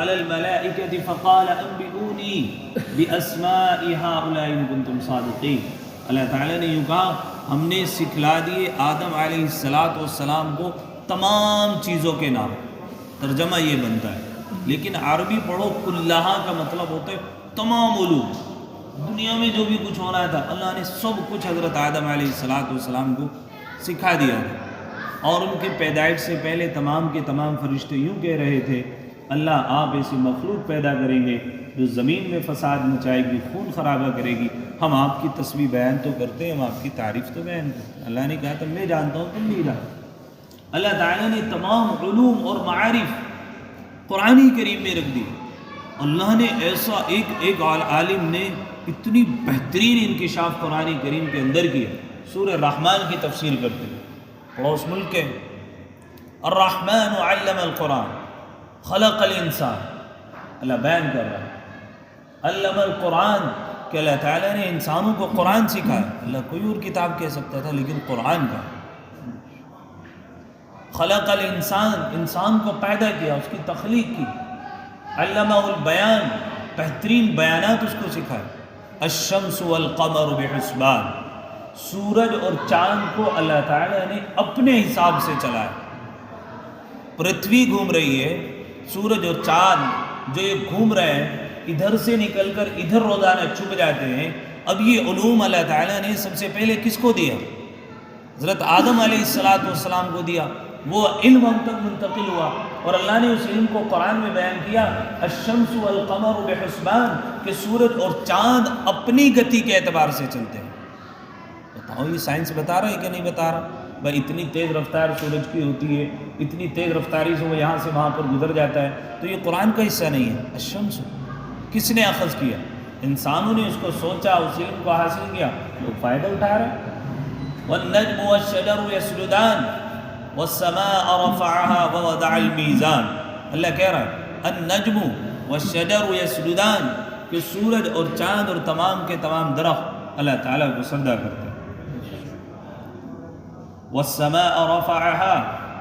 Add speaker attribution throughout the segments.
Speaker 1: على الملائكة فقال أنبئوني بأسماء هؤلاء إن كنتم صادقين. اللہ تعالیٰ نے یوں کہا ہم نے سکھلا دیے آدم علیہ السلام کو تمام چیزوں کے نام. ترجمہ یہ بنتا ہے، لیکن عربی پڑھو کلہا کا مطلب ہوتا ہے تمام علوم. دنیا میں جو بھی کچھ ہونا تھا اللہ نے سب کچھ حضرت آدم علیہ السلام کو سکھا دیا تھا. اور ان کے پیدائش سے پہلے تمام کے تمام فرشتے یوں کہہ رہے تھے اللہ آپ ایسی مخلوق پیدا کریں گے جو زمین میں فساد مچائے گی، خون خرابہ کرے گی. ہم آپ کی تسبیح بیان تو کرتے ہیں، ہم آپ کی تعریف تو بیان کرتے ہیں. اللہ نے کہا تھا میں جانتا ہوں تم نہیں جانتے. اللہ تعالیٰ نے تمام علوم اور معارف قرآن کریم میں رکھ دی. اللہ نے ایسا ایک عالم نے اتنی بہترین انکشاف قرآن کریم کے اندر کیا. سورہ رحمان کی تفسیر کرتے ہیں، پڑوس ملک کے الرحمن علم القرآن خلق الانسان. اللہ بیان کر رہا ہے علم القرآن کہ اللہ تعالیٰ نے انسانوں کو قرآن سکھایا. اللہ کوئی اور کتاب کہہ سکتا تھا لیکن قرآن کا. خلق الانسان، انسان کو پیدا کیا، اس کی تخلیق کی. علمہ البیان، بہترین بیانات اس کو سکھائے. الشمس والقمر بحسبان، سورج اور چاند کو اللہ تعالیٰ نے اپنے حساب سے چلایا. پرتھوی گھوم رہی ہے، سورج اور چاند جو یہ گھوم رہے ہیں ادھر سے نکل کر ادھر روزانہ چھپ جاتے ہیں. اب یہ علوم اللہ تعالیٰ نے سب سے پہلے کس کو دیا؟ حضرت آدم علیہ السلام کو دیا. وہ علم ہم تک منتقل ہوا اور اللہ نے اس علم کو قرآن میں بیان کیا الشمس والقمر بحسبان، کہ سورج اور چاند اپنی گتی کے اعتبار سے چلتے ہیں. بتاؤ یہ سائنس بتا رہا ہے کہ نہیں بتا رہا؟ بھائی اتنی تیز رفتار سورج کی ہوتی ہے، اتنی تیز رفتاری سے وہ یہاں سے وہاں پر گزر جاتا ہے، تو یہ قرآن کا حصہ نہیں ہے. الشمس کس نے اخذ کیا؟ انسانوں نے اس کو سوچا، اس علم کو حاصل کیا، وہ فائدہ اٹھا رہے ہیں. والنجم والشجر يسجدان والسماء رفعها ووضع الميزان. اللہ کہہ رہا ہے النجم والشجر يسجدان، کہ سورج اور چاند اور تمام کے تمام درخت اللہ تعالیٰ کو سجدہ کرتے ہیں. والسماء رفعها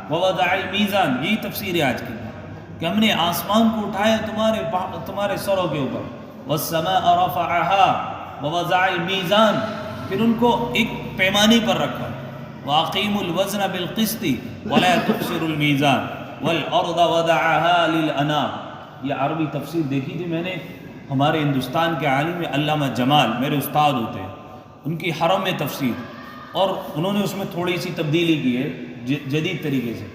Speaker 1: ووضع الميزان، یہی تفسیر ہے آج کی، کہ ہم نے آسمان کو اٹھایا تمہارے سروں کے اوپر. والسماء رفعها ووضع الميزان، پھر ان کو ایک پیمانے پر رکھا. وَأَقِيمُوا الْوَزْنَ بِالْقِسْطِ وَلَا تُخْسِرُوا الْمِيزَانَ وَالْأَرْضَ وَضَعَهَا لِلْأَنَامِ. یہ عربی تفسیر دیکھی تھی میں نے، ہمارے ہندوستان کے عالم علامہ جمال میرے استاد ہوتے ہیں، ان کی حرم میں تفسیر، اور انہوں نے اس میں تھوڑی سی تبدیلی کی ہے جدید طریقے سے.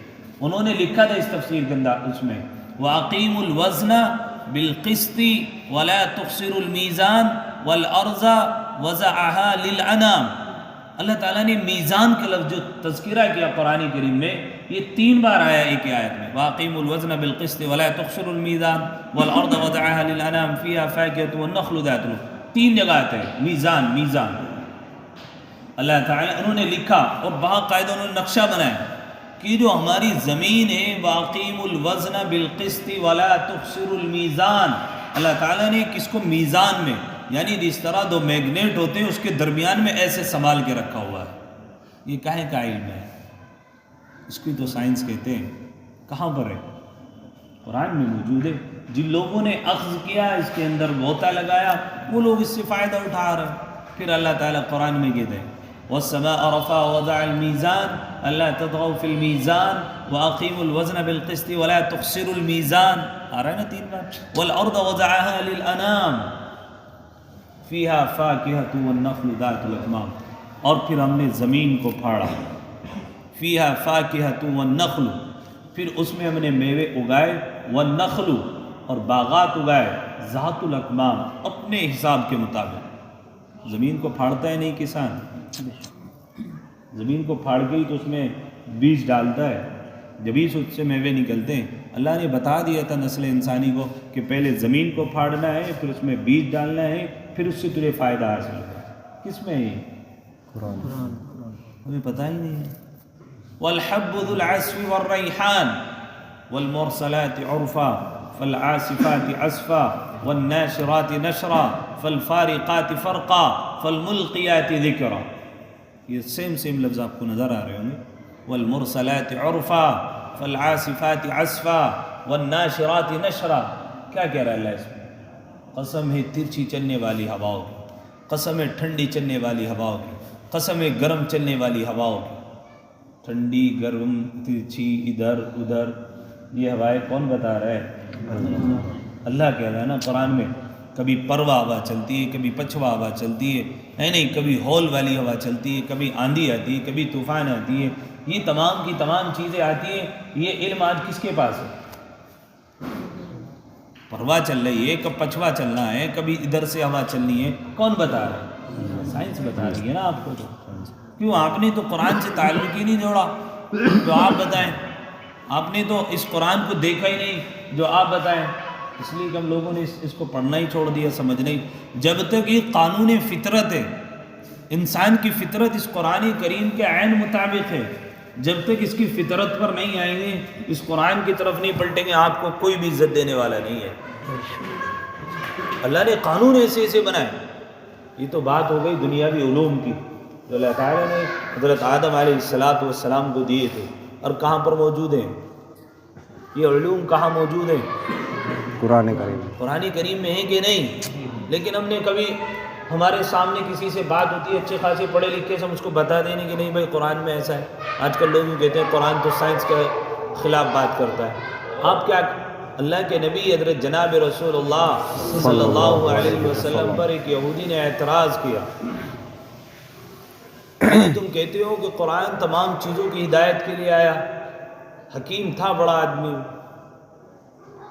Speaker 1: انہوں نے لکھا تھا اس تفسیر کے اندر اس میں وَأَقِيمُوا الْوَزْنَ بِالْقِسْطِ وَلَا تُخْسِرُوا الْمِيزَانَ وَالْأَرْضَ وَضَعَهَا لِلْأَنَامِ. اللہ تعالیٰ نے میزان کے لفظ جو تذکرہ کیا قرآن کریم میں، یہ 3 بار آیا ایک آیت میں. وَأَقِيمُوا الْوَزْنَ بِالْقِسْطِ وَلَا تُخْسِرُوا الْمِيزَانَ وَالْأَرْضَ وَضَعَهَا لِلْأَنَامِ فِيهَا فَاكِهَةٌ وَالنَّخْلُ ذَاتُ الْأُكُلِ. 3 جگہ آتے ہیں میزان. اللہ تعالیٰ انہوں نے لکھا اور باقاعدہ انہوں نے نقشہ بنایا کہ جو ہماری زمین ہے وَأَقِيمُوا الْوَزْنَ بِالْقِسْطِ وَلَا تُخْسِرُوا الْمِيزَانَ، اللہ تعالیٰ نے کس کو میزان میں، یعنی جس طرح 2 میگنیٹ ہوتے ہیں اس کے درمیان میں ایسے سنبھال کے رکھا ہوا ہے. یہ کہاں کا علم ہے؟ اس کی تو سائنس کہتے ہیں. کہاں پر ہے؟ قرآن میں موجود ہے. جن لوگوں نے اخذ کیا، اس کے اندر غوطہ لگایا، وہ لوگ اس سے فائدہ اٹھا رہے ہیں. پھر اللہ تعالیٰ قرآن میں کہتے ہیں والسماء رفع وضع الميزان الا تطغوا في الميزان واقيموا الوزن بالقسط ولا تخسروا الميزان. آ رہا ہے نا 3 بار. والارض وضعها للانام فيها فاكهة والنخل ذات الاكمام. اور پھر ہم نے زمین کو پھاڑا. فيها فاكهة والنخل، پھر اس میں ہم نے میوے اگائے. والنخل، اور باغات اگائے. ذات الاکمام، اپنے حساب کے مطابق. زمین کو پھاڑتا ہے نہیں کسان، زمین کو پھاڑ کے ہی تو اس میں بیج ڈالتا ہے، جبھی اس سے میوے نکلتے ہیں. اللہ نے بتا دیا تھا نسل انسانی کو کہ پہلے زمین کو پھاڑنا ہے، پھر اس میں بیج ڈالنا ہے، پھر اس سے تجھے فائدہ حاصل ہوگا. کس میں ہے؟ قرآن. ہمیں پتہ ہی نہیں ہے. والحب ذو العصف والریحان والمرسلات عرفا فالعاصفات عصفا والناشرات نشرا فالفارقات فرقا فالملقیات ذکرا. یہ سیم لفظ آپ کو نظر آ رہے ہوں گے. والمرسلات عرفا فالعاصفات عصفا والناشرات نشرا. کیا کہہ رہا ہے اللہ اس میں؟ قسم ہے ترچھی چلنے والی ہواؤں کی، قسم ہے ٹھنڈی چلنے والی ہواؤں کی، قسم ہے گرم چلنے والی ہواؤں کی. ٹھنڈی، گرم، ترچھی، ادھر ادھر، یہ ہوائیں کون بتا رہا ہے؟ اللہ کہہ رہا ہے نا قرآن میں. کبھی پروا ہوا چلتی ہے، کبھی پچھوا ہوا چلتی ہے نہیں، کبھی ہول والی ہوا چلتی ہے، کبھی آندھی آتی ہے، کبھی طوفان آتی ہے. یہ تمام کی تمام چیزیں آتی ہیں. یہ علم آج کس کے پاس ہے؟ پروا چل رہی ہے، کب پچھوا چلنا ہے، کبھی ادھر سے ہوا چلنی ہے، کون بتا رہا ہے؟ سائنس بتا رہی ہے نا آپ کو. تو کیوں آپ نے تو قرآن سے تعلق ہی نہیں جوڑا، جو آپ بتائیں. آپ نے تو اس قرآن کو دیکھا ہی نہیں جو آپ بتائیں. اس لیے کہ ہم لوگوں نے اس کو پڑھنا ہی چھوڑ دیا، سمجھنا ہی. جب تک یہ قانون فطرت ہے، انسان کی فطرت اس قرآن کریم کے عین مطابق ہے، جب تک اس کی فطرت پر نہیں آئیں گے، اس قرآن کی طرف نہیں پلٹیں گے، آپ کو کوئی بھی عزت دینے والا نہیں ہے. اللہ نے قانون ایسے ایسے بنائے. یہ تو بات ہو گئی دنیاوی علوم کی جو اللہ تعالیٰ نے حضرت آدم علیہ السلام کو دیے تھے. اور کہاں پر موجود ہیں یہ علوم؟ کہاں موجود ہیں؟ قرآن کریم میں ہے کہ نہیں؟ لیکن ہم نے کبھی، ہمارے سامنے کسی سے بات ہوتی ہے اچھے خاصے پڑھے لکھے سے، ہم اس کو بتا دیں کہ نہیں بھائی قرآن میں ایسا ہے. آج کل لوگ کہتے ہیں قرآن تو سائنس کے خلاف بات کرتا ہے. آپ کیا، اللہ کے نبی حضرت جناب رسول اللہ صلی اللہ علیہ وسلم پر ایک یہودی نے اعتراض کیا. تم کہتے ہو کہ قرآن تمام چیزوں کی ہدایت کے لیے آیا. حکیم تھا بڑا آدمی،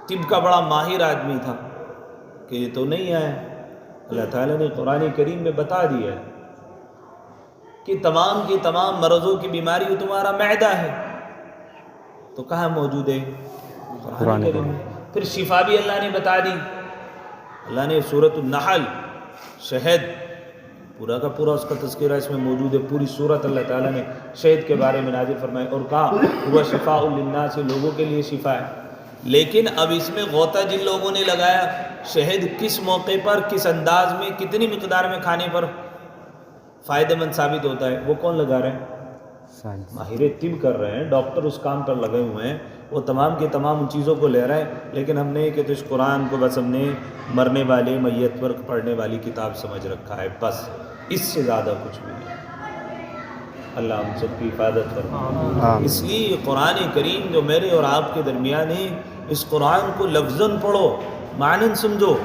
Speaker 1: طب کا بڑا ماہر آدمی تھا، کہ یہ تو نہیں آیا. اللہ تعالیٰ نے قرآن کریم میں بتا دیا ہے کہ تمام کی تمام مرضوں کی بیماری وہ تمہارا معدہ ہے. تو کہاں موجود ہے؟ قرآن کریم میں. پھر شفا بھی اللہ نے بتا دی. اللہ نے سورۃ النحل، شہد، پورا کا پورا اس کا تذکرہ اس میں موجود ہے. پوری سورت اللہ تعالیٰ نے شہد کے بارے میں نازل فرمائی اور کہا ہوا شفاء للناس، لوگوں کے لیے شفا ہے. لیکن اب اس میں غوطہ جن لوگوں نے لگایا، شہد کس موقع پر، کس انداز میں، کتنی مقدار میں کھانے پر فائدہ مند ثابت ہوتا ہے، وہ کون لگا رہے ہیں؟ ماہر طب کر رہے ہیں، ڈاکٹر اس کام پر لگے ہوئے ہیں. وہ تمام کے تمام ان چیزوں کو لے رہے ہیں. لیکن ہم نے کہ تو اس قرآن کو بس ہم نے مرنے والے، میت پر پڑھنے والی کتاب سمجھ رکھا ہے، بس اس سے زیادہ کچھ بھی نہیں. اللہ ہم سب کی حفاظت فرمائے. اس لیے یہ قرآن کریم جو میرے اور آپ کے درمیان ہے، اس قرآن کو لفظاً پڑھو، معنی سمجھو.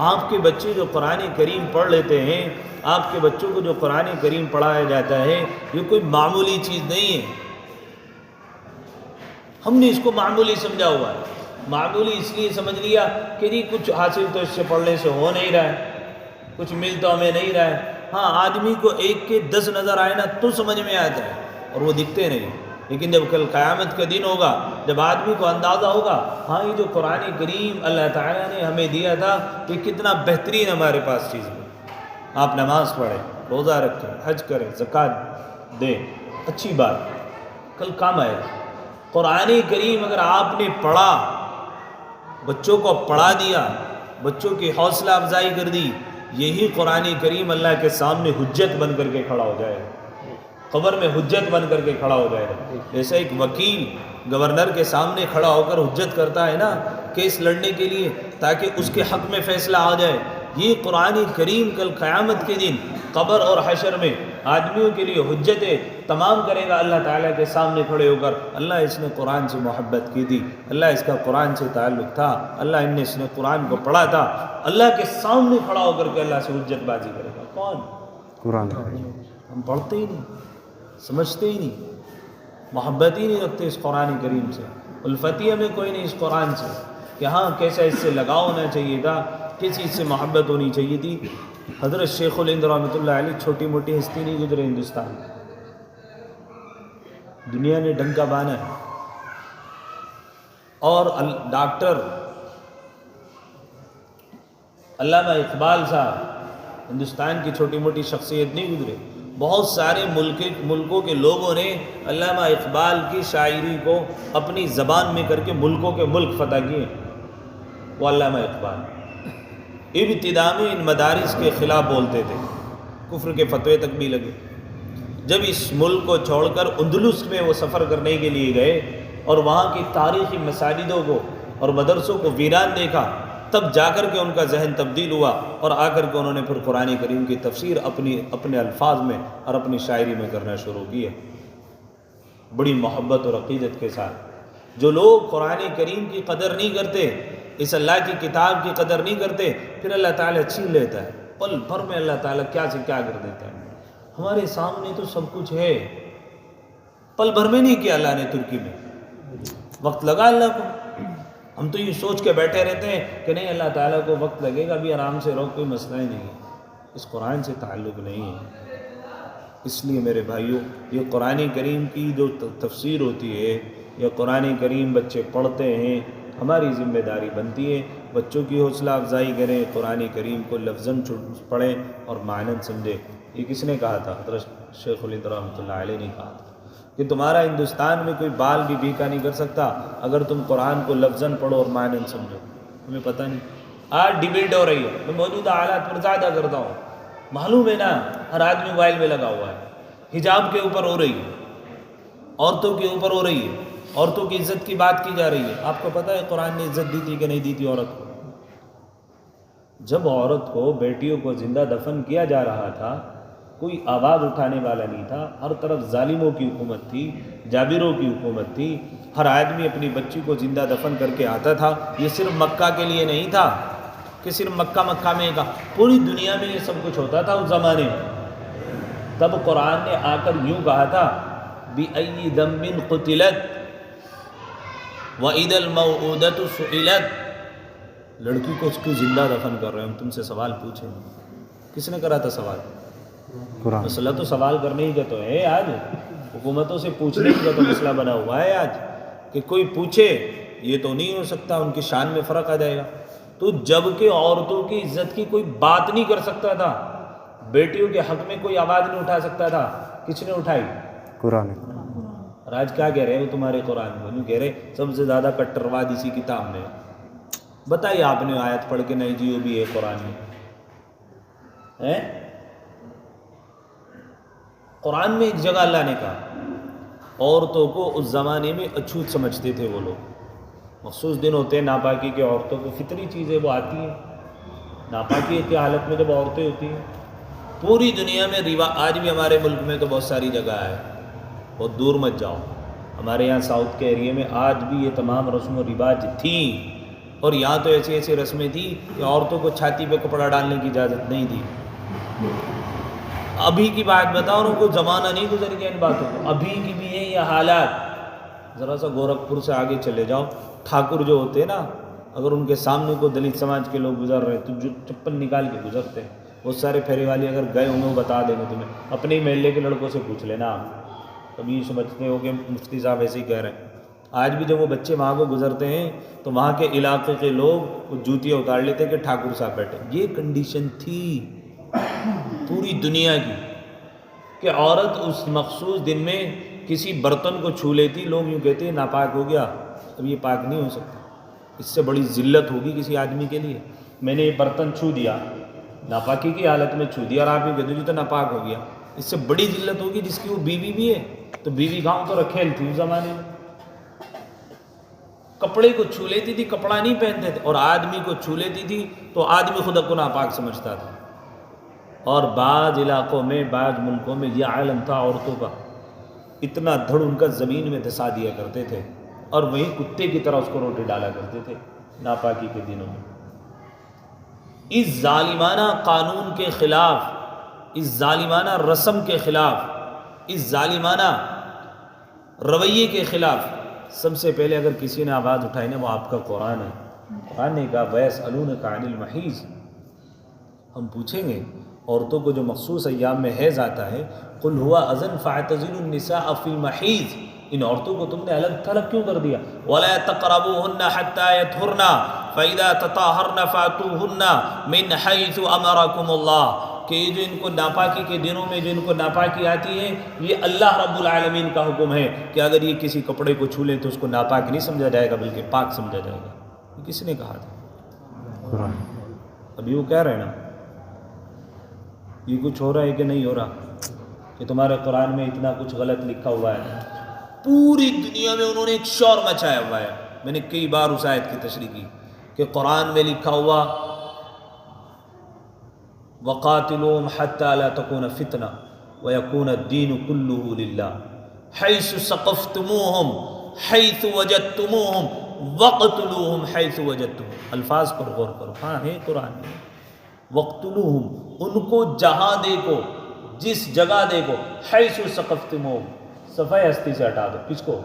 Speaker 1: آپ کے بچے جو قرآن کریم پڑھ لیتے ہیں، آپ کے بچوں کو جو قرآن کریم پڑھایا جاتا ہے، یہ کوئی معمولی چیز نہیں ہے. ہم نے اس کو معمولی سمجھا ہوا ہے. معمولی اس لیے سمجھ لیا کہ جی کچھ حاصل تو اس سے پڑھنے سے ہو نہیں رہا ہے، کچھ مل تو ہمیں نہیں رہا ہے. ہاں آدمی کو 1 کے 10 نظر آئے نا تو سمجھ میں آتا ہے، اور وہ دکھتے نہیں. لیکن جب کل قیامت کا دن ہوگا، جب آدمی کو اندازہ ہوگا ہاں یہ جو قرآن کریم اللہ تعالیٰ نے ہمیں دیا تھا یہ کتنا بہترین ہمارے پاس چیز ہے. آپ نماز پڑھیں، روزہ رکھیں، حج کریں، زکوٰۃ دیں، اچھی بات، کل کام آئے گا. قرآن کریم اگر آپ نے پڑھا، بچوں کو پڑھا دیا، بچوں کی حوصلہ افزائی کر دی، یہی قرآن کریم اللہ کے سامنے حجت بن کر کے کھڑا ہو جائے گا. قبر میں حجت بن کر کے کھڑا ہو جائے گا. جیسا ایک وکیل گورنر کے سامنے کھڑا ہو کر حجت کرتا ہے نا کیس لڑنے کے لیے تاکہ اس کے حق میں فیصلہ آ جائے، یہ قرآن کریم کل قیامت کے دن قبر اور حشر میں آدمیوں کے لیے حجتیں تمام کرے گا اللہ تعالیٰ کے سامنے کھڑے ہو کر. اللہ اس نے قرآن سے محبت کی تھی، اللہ اس کا قرآن سے تعلق تھا، اللہ اس نے قرآن کو پڑھا تھا، اللہ کے سامنے کھڑا ہو کر کے اللہ سے حجت بازی کرے گا. کون؟ قرآن. ہم پڑھتے ہی نہیں، سمجھتے ہی نہیں، محبت ہی نہیں رکھتے اس قرآن کریم سے، الفتی ہمیں کوئی نہیں اس قرآن سے کہ ہاں کیسا اس سے لگاؤ ہونا چاہیے تھا، کس چیز سے محبت ہونی چاہیے تھی. حضرت شیخ الہند رحمۃ اللہ علیہ چھوٹی موٹی ہستی نہیں گزرے ہندوستان میں، دنیا نے ڈنکا بانا ہے. اور ڈاکٹر علامہ اقبال صاحب ہندوستان کی چھوٹی موٹی شخصیت نہیں گزرے. بہت سارے ملکوں کے لوگوں نے علامہ اقبال کی شاعری کو اپنی زبان میں کر کے ملکوں کے ملک فتح کیے. وہ علامہ اقبال ابتدا میں ان مدارس کے خلاف بولتے تھے، کفر کے فتوے تک بھی لگے. جب اس ملک کو چھوڑ کر اندلس میں وہ سفر کرنے کے لیے گئے اور وہاں کی تاریخی مساجدوں کو اور مدرسوں کو ویران دیکھا، تب جا کر کے ان کا ذہن تبدیل ہوا اور آ کر کے انہوں نے پھر قرآن کریم کی تفسیر اپنے الفاظ میں اور اپنی شاعری میں کرنا شروع کی ہے، بڑی محبت اور عقیدت کے ساتھ۔ جو لوگ قرآن کریم کی قدر نہیں کرتے، اس اللہ کی کتاب کی قدر نہیں کرتے، پھر اللہ تعالیٰ چھین لیتا ہے، پل بھر میں اللہ تعالیٰ کیا سے کیا کر دیتا ہے۔ ہمارے سامنے تو سب کچھ ہے، پل بھر میں نہیں کیا اللہ نے ترکی میں، وقت لگا اللہ کو۔ ہم تو یہ سوچ کے بیٹھے رہتے ہیں کہ نہیں اللہ تعالیٰ کو وقت لگے گا، بھی آرام سے رہو، کوئی مسئلہ ہی نہیں ہے۔ اس قرآن سے تعلق نہیں ہے۔ اس لیے میرے بھائیوں، یہ قرآن کریم کی جو تفسیر ہوتی ہے، یا قرآن کریم بچے پڑھتے ہیں، ہماری ذمہ داری بنتی ہے بچوں کی حوصلہ افزائی کریں، قرآن کریم کو لفظاً پڑھیں اور معنی سمجھیں۔ یہ کس نے کہا تھا؟ حضرت شیخ الہند رحمۃ اللہ علیہ نے کہا تھا کہ تمہارا ہندوستان میں کوئی بال بھی بھیکا نہیں کر سکتا اگر تم قرآن کو لفظاً پڑھو اور معنی سمجھو۔ ہمیں پتہ نہیں، آج ڈیبیٹ ہو رہی ہے، میں موجودہ حالات پر زیادہ کرتا ہوں، معلوم ہے نا، ہر آدمی موبائل میں لگا ہوا ہے، حجاب کے اوپر ہو رہی ہے، عورتوں کے اوپر ہو رہی ہے، عورتوں کی عزت کی بات کی جا رہی ہے۔ آپ کو پتہ ہے قرآن نے عزت دی تھی کہ نہیں دی تھی عورت کو؟ جب عورت کو، بیٹیوں کو زندہ دفن کیا جا رہا تھا، کوئی آواز اٹھانے والا نہیں تھا، ہر طرف ظالموں کی حکومت تھی، جابروں کی حکومت تھی، ہر آدمی اپنی بچی کو زندہ دفن کر کے آتا تھا۔ یہ صرف مکہ کے لیے نہیں تھا کہ صرف مکہ میں کا، پوری دنیا میں یہ سب کچھ ہوتا تھا اس زمانے میں۔ تب قرآن نے آ کر یوں کہا تھا بِأَيِّ ذَنبٍ قُتِلَتْ وَإِذَا الْمَوْءُودَةُ سُئِلَتْ۔ لڑکی کو اس کو زندہ دفن کر رہے ہیں، ہم تم سے سوال پوچھیں، کس نے کرا تھا سوال؟ قرآن۔ مسئلہ تو سوال کرنے ہی کا تو ہے، آج حکومتوں سے پوچھنے ہی کا تو مسئلہ بنا ہوا ہے آج، کہ کوئی پوچھے، یہ تو نہیں ہو سکتا، ان کی شان میں فرق آ جائے گا۔ تو جب کہ عورتوں کی عزت کی کوئی بات نہیں کر سکتا تھا، بیٹیوں کے حق میں کوئی آواز نہیں اٹھا سکتا تھا، کس نے اٹھائی؟ قرآن۔ اور آج کیا کہہ رہے ہیں وہ تمہارے قرآن کو؟ نہیں کہہ رہے سب سے زیادہ کٹرواد اسی کتاب میں۔ بتائیے آپ نے آیت پڑھ کے نہیں جی وہ بھی ہے قرآن میں؟ قرآن میں ایک جگہ اللہ نے کہا عورتوں کو اس زمانے میں اچھوت سمجھتے تھے وہ لوگ، مخصوص دن ہوتے ہیں ناپاکی کے، عورتوں کو فطری چیزیں وہ آتی ہیں، ناپاکی کی حالت میں جب عورتیں ہوتی ہیں، پوری دنیا میں آج بھی ہمارے ملک میں تو بہت ساری جگہ ہے، بہت دور مت جاؤ، ہمارے یہاں ساؤتھ کے ایریے میں آج بھی یہ تمام رسم و رواج تھیں، اور یہاں تو ایسی ایسی رسمیں تھیں کہ عورتوں کو چھاتی پہ کپڑا ڈالنے کی اجازت نہیں تھی۔ ابھی کی بات بتاؤ، ان کو زمانہ نہیں گزر گیا ان باتوں کو، ابھی کی بھی ہے یہ حالات۔ ذرا سا گورکھپور سے آگے چلے جاؤ، ٹھاکر جو ہوتے ہیں نا، اگر ان کے سامنے کو دلت سماج کے لوگ گزر رہے تو جو چپل نکال کے گزرتے ہیں، بہت سارے پھیرے والے اگر گئے ہوں گے وہ بتا دیں گے تمہیں، اپنے ہی محلے کے لڑکوں سے پوچھ لینا آپ، کبھی سمجھتے ہو کہ مفتی صاحب ایسے ہی کہہ رہے ہیں۔ آج بھی جب وہ بچے وہاں کو گزرتے ہیں تو وہاں کے علاقے کے لوگ وہ جوتیاں اتار لیتے ہیں کہ ٹھاکر صاحب بیٹھے۔ یہ کنڈیشن تھی پوری دنیا کی کہ عورت اس مخصوص دن میں کسی برتن کو چھو لیتی، لوگ یوں کہتے ہیں ناپاک ہو گیا، اب یہ پاک نہیں ہو سکتا، اس سے بڑی ذلت ہوگی کسی آدمی کے لیے۔ میں نے یہ برتن چھو دیا، ناپاکی کی حالت میں چھو دیا، اور آپ یہ کہتے ہو تو ناپاک ہو گیا، اس سے بڑی ذلت ہوگی جس کی وہ بیوی بھی ہے۔ تو بیوی گاؤں تو رکھیل تھی اس زمانے میں، کپڑے کو چھو لیتی تھی، کپڑا نہیں پہنتے تھے، اور آدمی کو چھو لیتی تھی تو آدمی خود کو ناپاک سمجھتا تھا۔ اور بعض علاقوں میں، بعض ملکوں میں یہ عالم تھا عورتوں کا، اتنا دھڑ ان کا زمین میں دھسا دیا کرتے تھے، اور وہیں کتے کی طرح اس کو روٹی ڈالا کرتے تھے ناپاکی کے دنوں میں۔ اس ظالمانہ قانون کے خلاف، اس ظالمانہ رسم کے خلاف، اس ظالمانہ رویے کے خلاف سب سے پہلے اگر کسی نے آواز اٹھائی نا، وہ آپ کا قرآن ہے۔ قرآن نے کہا وَيَسْأَلُونَكَ عَنِ الْمَحِيضِ، ہم پوچھیں گے عورتوں کو جو مخصوص ایام میں حیض آتا ہے، قُلْ هُوَ أَذًا فَاعْتَزِلُوا النِّسَاءَ فِي الْمَحِيضِ، ان عورتوں کو تم نے الگ تھلگ کیوں کر دیا؟ وَلَا تَقْرَبُوهُنَّ حَتَّى يَطْهُرْنَ فَإِذَا تَطَهَّرْنَ فَأْتُوهُنَّ مِنْ حَيْثُ أَمَرَكُمُ اللَّهُ، کہ یہ جو ان کو ناپاکی کے دنوں میں جو ان کو ناپاکی آتی ہے، یہ اللہ رب العالمین کا حکم ہے کہ اگر یہ کسی کپڑے کو چھو لیں تو اس کو ناپاک نہیں سمجھا جائے گا بلکہ پاک سمجھا جائے گا۔ یہ کس نے کہا تھا؟ قرآن۔ ابھی وہ کہہ رہے ہیں نا یہ کچھ ہو رہا ہے کہ نہیں ہو رہا، کہ تمہارے قرآن میں اتنا کچھ غلط لکھا ہوا ہے، پوری دنیا میں انہوں نے ایک شور مچایا ہوا ہے۔ میں نے کئی بار اس آیت کی تشریح کی، کہ قرآن میں لکھا ہوا وَقَاتِلُوهُمْ حَتَّى لَا تَكُونَ فِتْنَةٌ وَيَكُونَ الدِّينُ كُلُّهُ لِلَّهِ حَيْثُ ثَقَفْتُمُوهُمْ حَيْثُ وَجَدتُّمُوهُمْ وَاقْتُلُوهُمْ حَيْثُ وَجَدتُّمُوهُمْ. الفاظ پر غور کرو. ہاں ہے قرآن میں. وَاقْتُلُوهُمْ, ان کو جہاں دیکھو, جس جگہ دیکھو. حَيْثُ ثَقَفْتُمُوهُمْ, صفحہ ہستی سے ہٹا دو. کس کو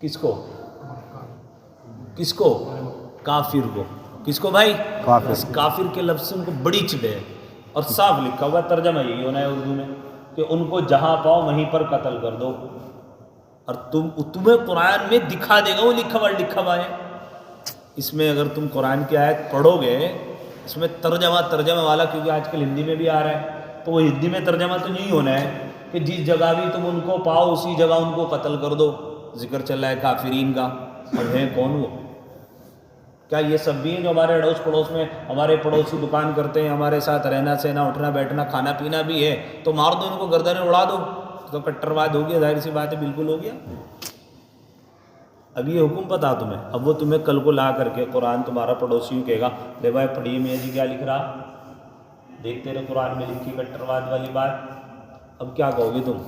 Speaker 1: کس کو کس کو کافر کو. کس کو بھائی؟ اس کافر کے لفظ سے ان کو بڑی چڑے ہے. اور صاف لکھا ہوا ترجمہ یہی ہونا ہے اردو میں کہ ان کو جہاں پاؤ وہیں پر قتل کر دو. اور تمہیں قرآن میں دکھا دے گا وہ لکھا ہوا ہے. اس میں اگر تم قرآن کی آیت پڑھو گے, اس میں ترجمہ والا, کیونکہ آج کل ہندی میں بھی آ رہا ہے, تو وہ ہندی میں ترجمہ تو نہیں ہونا ہے کہ جس جگہ بھی تم ان کو پاؤ اسی جگہ ان کو قتل کر دو. ذکر چل رہا ہے کافرین کا, اور ہیں کون وہ؟ کیا یہ سب بھی ہیں جو ہمارے اڑوس پڑوس میں ہمارے پڑوسی دکان کرتے ہیں, ہمارے ساتھ رہنا سہنا اٹھنا بیٹھنا کھانا پینا بھی ہے, تو مار دو ان کو, گردنیں اڑا دو, تو کٹرواد ہو گیا. ظاہر سی بات ہے, بالکل ہو گیا. اب یہ حکم پتا تمہیں, اب وہ تمہیں کل کو لا کر کے قرآن تمہارا پڑوسی کہے گا لے بھائی پڑھیے میاں جی کیا لکھ رہا, دیکھتے رہے قرآن میں لکھی کٹرواد والی بات. اب کیا کہو گے تم؟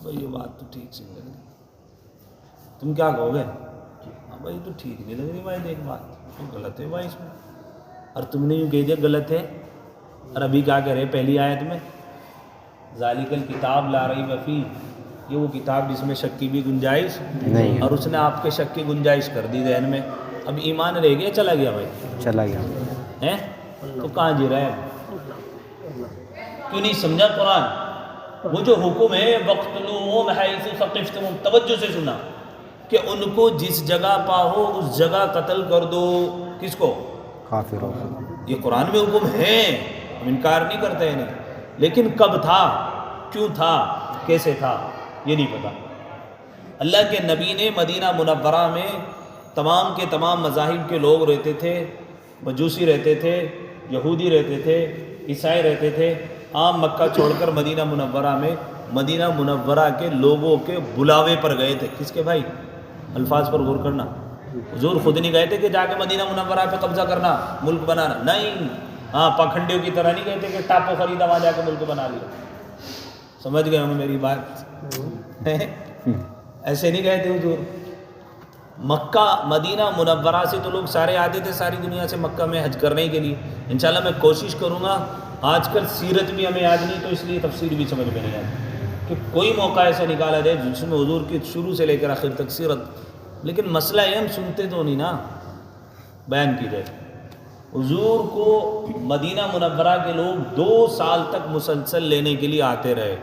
Speaker 1: بھائی یہ بات تو ٹھیک سے نہیں لگ رہی. تم کیا کہو گے؟ ہاں بھائی تو ٹھیک نہیں لگ رہی بھائی, دیکھ بات تو غلط ہے بھائی اس میں. اور تم نے یوں کہہ دیا غلط ہے, اور ابھی کیا کہہ رہے پہلی آیت میں ذالک الکتاب لا ریب فیہ, یہ وہ کتاب جس میں شک کی بھی گنجائش نہیں, اور اس نے آپ کے شک کی گنجائش کر دی ذہن میں. اب ایمان رہ گیا, چلا گیا بھائی,
Speaker 2: چلا گیا
Speaker 1: ہیں تو کہاں جی رہے؟ کیوں نہیں سمجھا قرآن؟ وہ جو حکم ہے وَاقْتُلُوهُمْ حَيْثُ ثَقَفْتُمُوهُمْ, توجہ سے سنا کہ ان کو جس جگہ پاؤ اس جگہ قتل کر دو. کس کو؟
Speaker 2: کافروں.
Speaker 1: یہ قرآن میں حکم ہے, ہم انکار نہیں کرتے ہیں, لیکن کب تھا, کیوں تھا, کیسے تھا, یہ نہیں پتا. اللہ کے نبی نے مدینہ منورہ میں تمام کے تمام مذاہب کے لوگ رہتے تھے. مجوسی رہتے تھے, یہودی رہتے تھے, عیسائی رہتے تھے. عام مکہ چھوڑ کر مدینہ منورہ میں مدینہ منورہ کے لوگوں کے بلاوے پر گئے تھے. کس کے بھائی؟ الفاظ پر غور کرنا. حضور خود نہیں گئے تھے کہ جا کے مدینہ منورہ پہ قبضہ کرنا, ملک بنانا, نہیں. ہاں پاکھنڈیوں کی طرح نہیں گئے تھے کہ ٹاپو خریدا وہاں جا کے ملک بنا لیا. سمجھ گئے ہوں میری بات؟ ایسے نہیں گئے تھے حضور. مکہ مدینہ منورہ سے تو لوگ سارے آتے تھے ساری دنیا سے مکہ میں حج کرنے کے لیے. انشاءاللہ میں کوشش کروں گا. آج کل سیرت بھی ہمیں یاد نہیں, تو اس لیے تفسیر بھی سمجھ میں نہیں آتی, کہ کوئی موقع ایسا نکالا جائے جس میں حضور کی شروع سے لے کر آخر تک سیرت. لیکن مسئلہ یہ ہم سنتے تو نہیں نا, بیان کی جائے. حضور کو مدینہ منورہ کے لوگ 2 سال تک مسلسل لینے کے لیے آتے رہے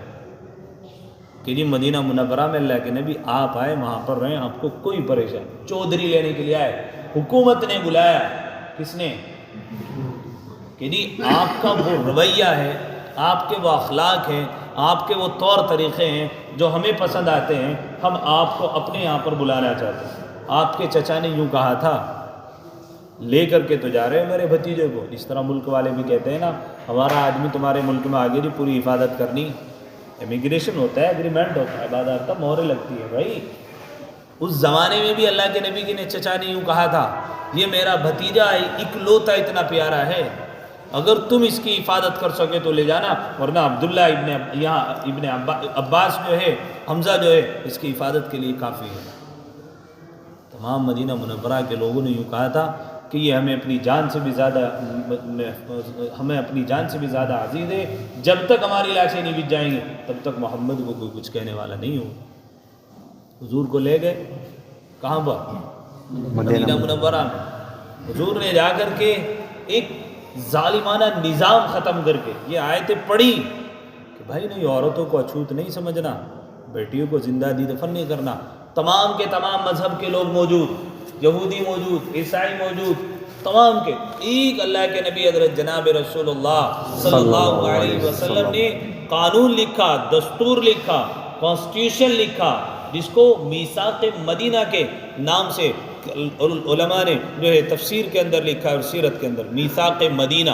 Speaker 1: کہ جی مدینہ منورہ میں اللہ کے نبی آپ آئے, وہاں پر رہیں, آپ کو کوئی پریشان. چودھری لینے کے لیے آئے, حکومت نے بلایا. کس نے؟ کہ جی آپ کا وہ رویہ ہے, آپ کے وہ اخلاق ہیں, آپ کے وہ طور طریقے ہیں جو ہمیں پسند آتے ہیں, ہم آپ کو اپنے یہاں پر بلانا چاہتے ہیں. آپ کے چچا نے یوں کہا تھا, لے کر کے تو جا رہے ہیں میرے بھتیجے کو. اس طرح ملک والے بھی کہتے ہیں نا, ہمارا آدمی تمہارے ملک میں آگے جی پوری حفاظت کرنی. امیگریشن ہوتا ہے, اگریمنٹ ہوتا ہے, بازار کا مہریں لگتی ہے بھائی. اس زمانے میں بھی اللہ کے نبی کے چچا نے یوں کہا تھا, یہ میرا بھتیجا اکلوتا اتنا پیارا ہے, اگر تم اس کی حفاظت کر سکے تو لے جانا, ورنہ عبداللہ ابن عباس جو ہے, حمزہ جو ہے, اس کی حفاظت کے لیے کافی ہے. تمام مدینہ منورہ کے لوگوں نے یوں کہا تھا کہ یہ ہمیں اپنی جان سے بھی زیادہ عزیز ہے. جب تک ہماری لاشیں نہیں بچ جائیں گے تب تک محمد کو کوئی کچھ کہنے والا نہیں ہو. حضور کو لے گئے کہاں پر؟ مدینہ منورہ میں. حضور نے جا کر کے ایک ظالمانہ نظام ختم کر کے یہ آیتیں پڑھی کہ بھائی نہیں, عورتوں کو اچھوت نہیں سمجھنا, بیٹیوں کو زندہ دی دفن نہیں کرنا. تمام کے تمام مذہب کے لوگ موجود, یہودی موجود, عیسائی موجود, تمام کے. ایک اللہ کے نبی حضرت جناب رسول اللہ صلی اللہ علیہ وسلم نے قانون لکھا, دستور لکھا, کانسٹیٹیوشن لکھا, جس کو میثاق مدینہ کے نام سے علماء نے جو ہے تفسیر کے اندر لکھا ہے اور سیرت کے اندر. میثاق مدینہ,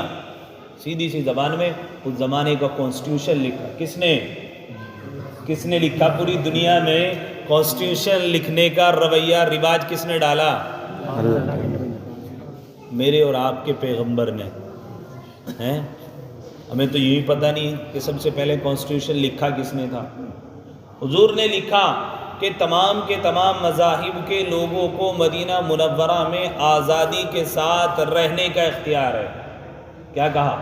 Speaker 1: سیدھی سی زبان میں اس زمانے کا کانسٹیٹیوشن لکھا. کس نے لکھا؟ پوری دنیا میں کانسٹیٹیوشن لکھنے کا رویہ رواج کس نے ڈالا؟ میرے اور آپ کے پیغمبر نے ہیں. ہمیں تو یہی پتہ نہیں کہ سب سے پہلے کانسٹیٹیوشن لکھا کس نے تھا. حضور نے لکھا کہ تمام کے تمام مذاہب کے لوگوں کو مدینہ منورہ میں آزادی کے ساتھ رہنے کا اختیار ہے. کیا کہا؟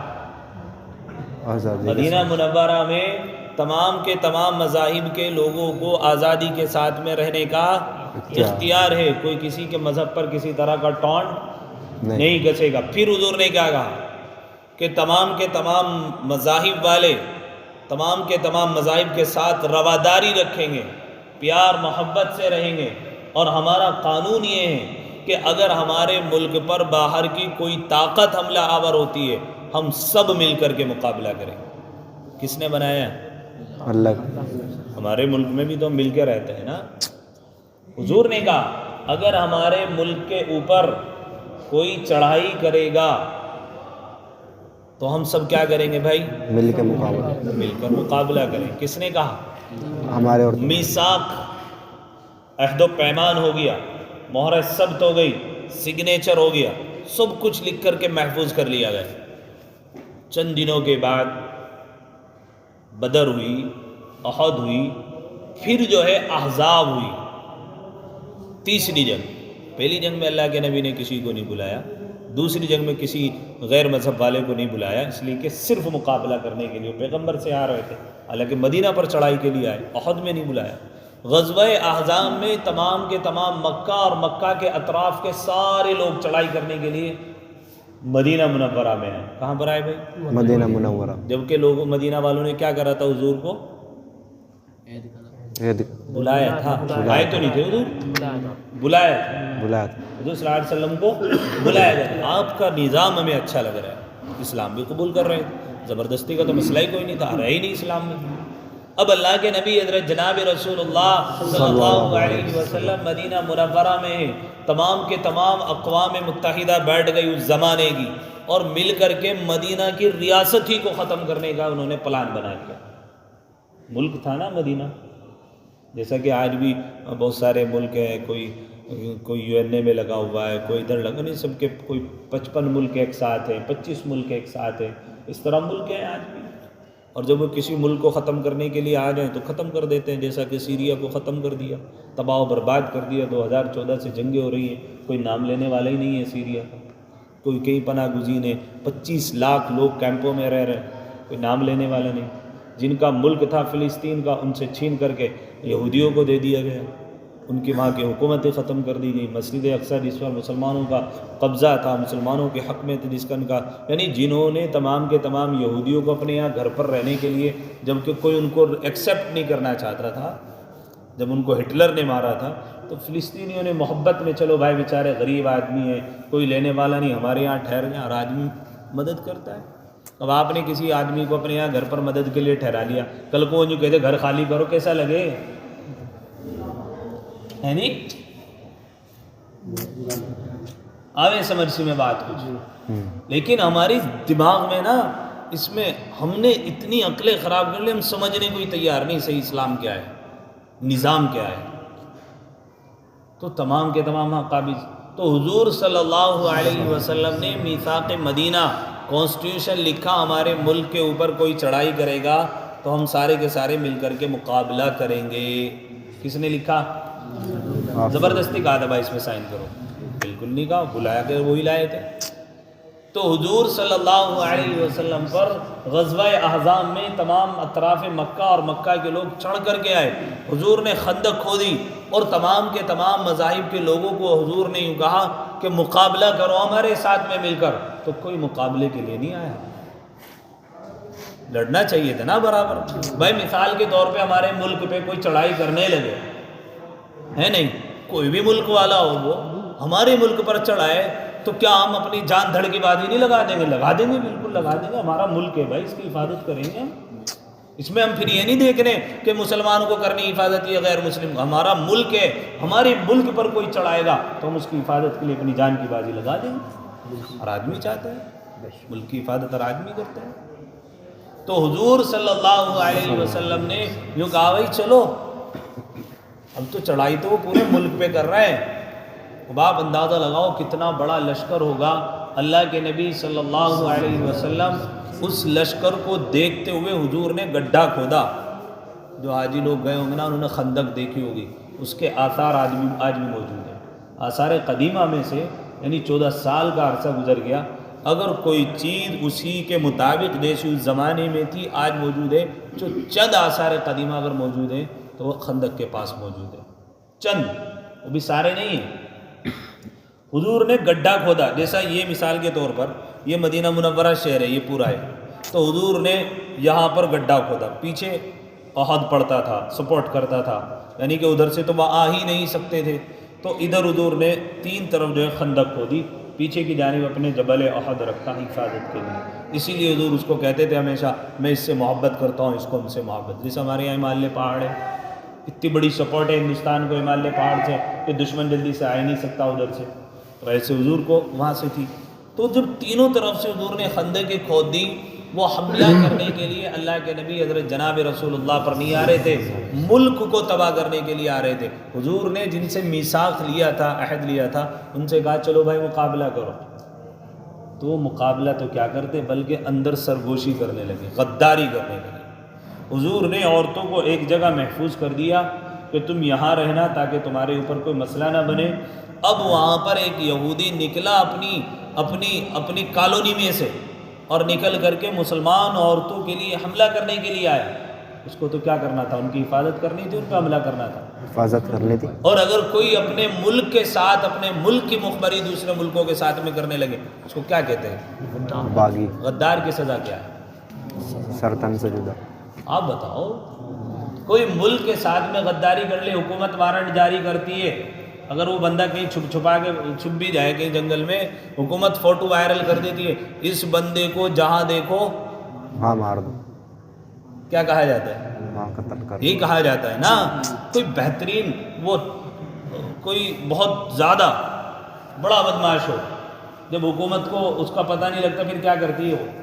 Speaker 1: مدینہ منورہ میں تمام کے تمام مذاہب کے لوگوں کو آزادی کے ساتھ میں رہنے کا اختیار ہے. کوئی کسی کے مذہب پر کسی طرح کا ٹونٹ نہیں کسے گا. پھر حضور نے کیا کہا کہ تمام کے تمام مذاہب والے تمام کے تمام مذاہب کے ساتھ رواداری رکھیں گے، پیار محبت سے رہیں گے، اور ہمارا قانون یہ ہے کہ اگر ہمارے ملک پر باہر کی کوئی طاقت حملہ آور ہوتی ہے ہم سب مل کر کے مقابلہ کریں گے. کس نے بنایا ہے؟ اللہ. ہمارے ملک میں بھی تو ہم مل کے رہتے ہیں نا. حضور نے کہا اگر ہمارے ملک کے اوپر کوئی چڑھائی کرے گا تو ہم سب کیا کریں گے بھائی؟ مل کر مقابلہ کریں. کس نے کہا؟ ہمارے. اور میثاق، عہد و پیمان ہو گیا، مہر ثبت ہو گئی، سگنیچر ہو گیا، سب کچھ لکھ کر کے محفوظ کر لیا گیا. چند دنوں کے بعد بدر ہوئی، احد ہوئی، پھر جو ہے احزاب ہوئی، تیسری جنگ. پہلی جنگ میں اللہ کے نبی نے کسی کو نہیں بلایا، دوسری جنگ میں کسی غیر مذہب والے کو نہیں بلایا، اس لیے کہ صرف مقابلہ کرنے کے لیے پیغمبر سے آ رہے تھے، حالانکہ مدینہ پر چڑھائی کے لیے آئے. احد میں نہیں بلایا. غزوہ احزاب میں تمام کے تمام مکہ اور مکہ کے اطراف کے سارے لوگ چڑھائی کرنے کے لیے مدینہ منورہ میں ہیں. کہاں پر آئے بھائی؟ مدینہ منورہ. جبکہ لوگوں مدینہ والوں نے کیا کرا تھا؟ حضور کو بلایا تھا. آئے تو نہیں تھے حضور، بلایا تھا. حضور صلی اللہ علیہ وسلم کو بلایا گیا. آپ کا نظام ہمیں اچھا لگ رہا ہے، اسلام بھی قبول کر رہے ہیں، زبردستی کا تو مسئلہ ہی کوئی نہیں تھا، رہے ہی نہیں اسلام میں. اب اللہ کے نبی حضرت جناب رسول اللہ صلی اللہ علیہ وسلم مدینہ منورہ میں ہیں. تمام کے تمام اقوام متحدہ بیٹھ گئی اس زمانے کی، اور مل کر کے مدینہ کی ریاست ہی کو ختم کرنے کا انہوں نے پلان بنا لیا. ملک تھا نا مدینہ، جیسا کہ آج بھی بہت سارے ملک ہیں، کوئی یو این اے میں لگا ہوا ہے، کوئی ادھر لگا نہیں، سب کے کوئی 55 ملک ایک ساتھ ہیں، 25 ملک ایک ساتھ ہیں. اس طرح ملک ہیں آج بھی. اور جب وہ کسی ملک کو ختم کرنے کے لیے آ جائیں تو ختم کر دیتے ہیں، جیسا کہ سیریا کو ختم کر دیا، تباہ و برباد کر دیا. 2014 سے جنگیں ہو رہی ہیں، کوئی نام لینے والا ہی نہیں ہے سیریا کا. کوئی کئی پناہ گزین ہے، 25 لاکھ لوگ کیمپوں میں رہ رہے ہیں، کوئی نام لینے والا نہیں. جن کا ملک تھا فلسطین کا، ان سے چھین کر کے یہودیوں کو دے دیا گیا، ان کی وہاں کی حکومتیں ختم کر دی گئی. مسجد اقصی جس پر مسلمانوں کا قبضہ تھا، مسلمانوں کے حق میں تھے جس کا ان کا، یعنی جنہوں نے تمام کے تمام یہودیوں کو اپنے یہاں گھر پر رہنے کے لیے، جبکہ کوئی ان کو ایکسیپٹ نہیں کرنا چاہتا تھا، جب ان کو ہٹلر نے مارا تھا تو فلسطینیوں نے محبت میں، چلو بھائی بیچارے غریب آدمی ہیں، کوئی لینے والا نہیں، ہمارے یہاں ٹھہر جائیں، اور آدمی مدد کرتا ہے. اب آپ نے کسی آدمی کو اپنے یہاں گھر پر مدد کے لیے ٹھہرا لیا، کل کو جو کہتے گھر خالی کرو، کیسا لگے؟ ہے نہیں؟ آوے سمجھ سی میں بات کچھ. لیکن ہماری دماغ میں نا، اس میں ہم نے اتنی عقلیں خراب کر لی، ہم سمجھنے کو ہی تیار نہیں صحیح اسلام کیا ہے، نظام کیا ہے. تو تمام کے تمام قابض. تو حضور صلی اللہ علیہ وسلم نے میثاق مدینہ، کانسٹیٹیوشن لکھا، ہمارے ملک کے اوپر کوئی چڑھائی کرے گا تو ہم سارے کے سارے مل کر کے مقابلہ کریں گے. کس نے لکھا؟ زبردستی کہا تھا بھائی اس میں سائن کرو؟ بالکل نہیں کہا، بلایا کہ وہی لائے تھے. تو حضور صلی اللہ علیہ وسلم پر غزوہ احزاب میں تمام اطراف مکہ اور مکہ کے لوگ چڑھ کر کے آئے. حضور نے خندق کھودی اور تمام کے تمام مذاہب کے لوگوں کو حضور نے یوں کہا کہ مقابلہ کرو ہمارے ساتھ میں مل کر. تو کوئی مقابلے کے لیے نہیں آیا، لڑنا چاہیے تھا نا برابر. بھائی مثال کے طور پہ ہمارے ملک پہ کوئی چڑھائی کرنے لگے، ہے نہیں، کوئی بھی ملک والا ہو وہ ہمارے ملک پر چڑھائے، تو کیا ہم اپنی جان دھڑ کی بازی نہیں لگا دیں گے؟ لگا دیں گے، بالکل لگا دیں گے. ہمارا ملک ہے بھائی، اس کی حفاظت کریں گے ہم. اس میں ہم پھر یہ نہیں دیکھ رہے کہ مسلمانوں کو کرنی حفاظت یا غیر مسلم. ہمارا ملک ہے، ہمارے ملک پر کوئی چڑھائے گا تو ہم اس کی حفاظت کے لیے اپنی جان کی بازی لگا دیں گے. اور آدمی چاہتا ہے ملک کی حفاظت، اور آدمی کرتا ہے. تو حضور صلی اللہ علیہ وسلم نے یوں کہا بھائی چلو، اب تو چڑھائی تو وہ پورے ملک پہ کر رہا ہے، اب آپ اندازہ لگاؤ کتنا بڑا لشکر ہوگا. اللہ کے نبی صلی اللہ علیہ وسلم اس لشکر کو دیکھتے ہوئے حضور نے گڈھا کھودا. جو حاجی لوگ گئے ہوں گے نا انہوں نے خندق دیکھی ہوگی, اس کے آثار آج بھی موجود ہیں. آثار قدیمہ میں سے یعنی 14 سال کا عرصہ گزر گیا, اگر کوئی چیز اسی کے مطابق جیسی اس زمانے میں تھی آج موجود ہے, جو چند آثار قدیمہ اگر موجود ہیں تو وہ خندق کے پاس موجود ہے, چند, وہ بھی سارے نہیں ہیں. حضور نے گڈھا کھودا, جیسا یہ مثال کے طور پر یہ مدینہ منورہ شہر ہے, یہ پورا ہے, تو حضور نے یہاں پر گڈھا کھودا, پیچھے احد پڑتا تھا, سپورٹ کرتا تھا, یعنی کہ ادھر سے تو وہ آ ہی نہیں سکتے تھے, تو ادھر حضور نے 3 طرف جو ہے خندق کھودی, پیچھے کی جانب اپنے جبل احد رکھا حفاظت کے لیے. اسی لیے حضور اس کو کہتے تھے ہمیشہ میں اس سے محبت کرتا ہوں, اس کو ان سے محبت. جیسے ہمارے یہاں ہمالیہ پہاڑ ہے, اتنی بڑی سپورٹ ہے ہندوستان کو ہمالیہ پہاڑ سے کہ دشمن جلدی سے آ ہی نہیں سکتا ادھر سے, تو ایسے حضور کو وہاں سے تھی. تو جب تینوں طرف سے حضور نے خندقیں کھود دی, وہ حملہ کرنے کے لیے اللہ کے نبی حضرت جناب رسول اللہ پر نہیں آ رہے تھے, ملک کو تباہ کرنے کے لیے آ رہے تھے. حضور نے جن سے میثاق لیا تھا, عہد لیا تھا, ان سے کہا چلو بھائی مقابلہ کرو. تو وہ مقابلہ تو کیا کرتے بلکہ اندر سرگوشی کرنے لگے, غداری کرنے لگے. حضور نے عورتوں کو ایک جگہ محفوظ کر دیا کہ تم یہاں رہنا تاکہ تمہارے اوپر کوئی مسئلہ نہ بنے. اب وہاں پر ایک یہودی نکلا اپنی کالونی میں سے, اور نکل کر کے مسلمان عورتوں کے لیے حملہ کرنے کے لیے آیا. اس کو تو کیا کرنا تھا, ان کی حفاظت کرنی تھی, ان پہ حملہ کرنا تھا,
Speaker 2: حفاظت کرنی تھی.
Speaker 1: اور اگر کوئی اپنے ملک کے ساتھ, اپنے ملک کی مخبری دوسرے ملکوں کے ساتھ میں کرنے لگے, اس کو کیا کہتے ہیں؟
Speaker 2: باغی.
Speaker 1: غدار کی سزا کیا ہے؟
Speaker 2: سرطن سے جدا.
Speaker 1: آپ بتاؤ, کوئی ملک کے ساتھ میں غداری کر لے, حکومت وارنٹ جاری کرتی ہے, اگر وہ بندہ کہیں چھپا کے چھپ بھی جائے کہیں جنگل میں, حکومت فوٹو وائرل کر دیتی ہے, اس بندے کو جہاں دیکھو
Speaker 2: ہاں مار دو.
Speaker 1: کیا کہا جاتا ہے؟
Speaker 2: ہاں قتل کر.
Speaker 1: یہی کہا جاتا ہے نا. کوئی بہترین, وہ کوئی بہت زیادہ بڑا بدماش ہو, جب حکومت کو اس کا پتہ نہیں لگتا پھر کیا کرتی ہے, وہ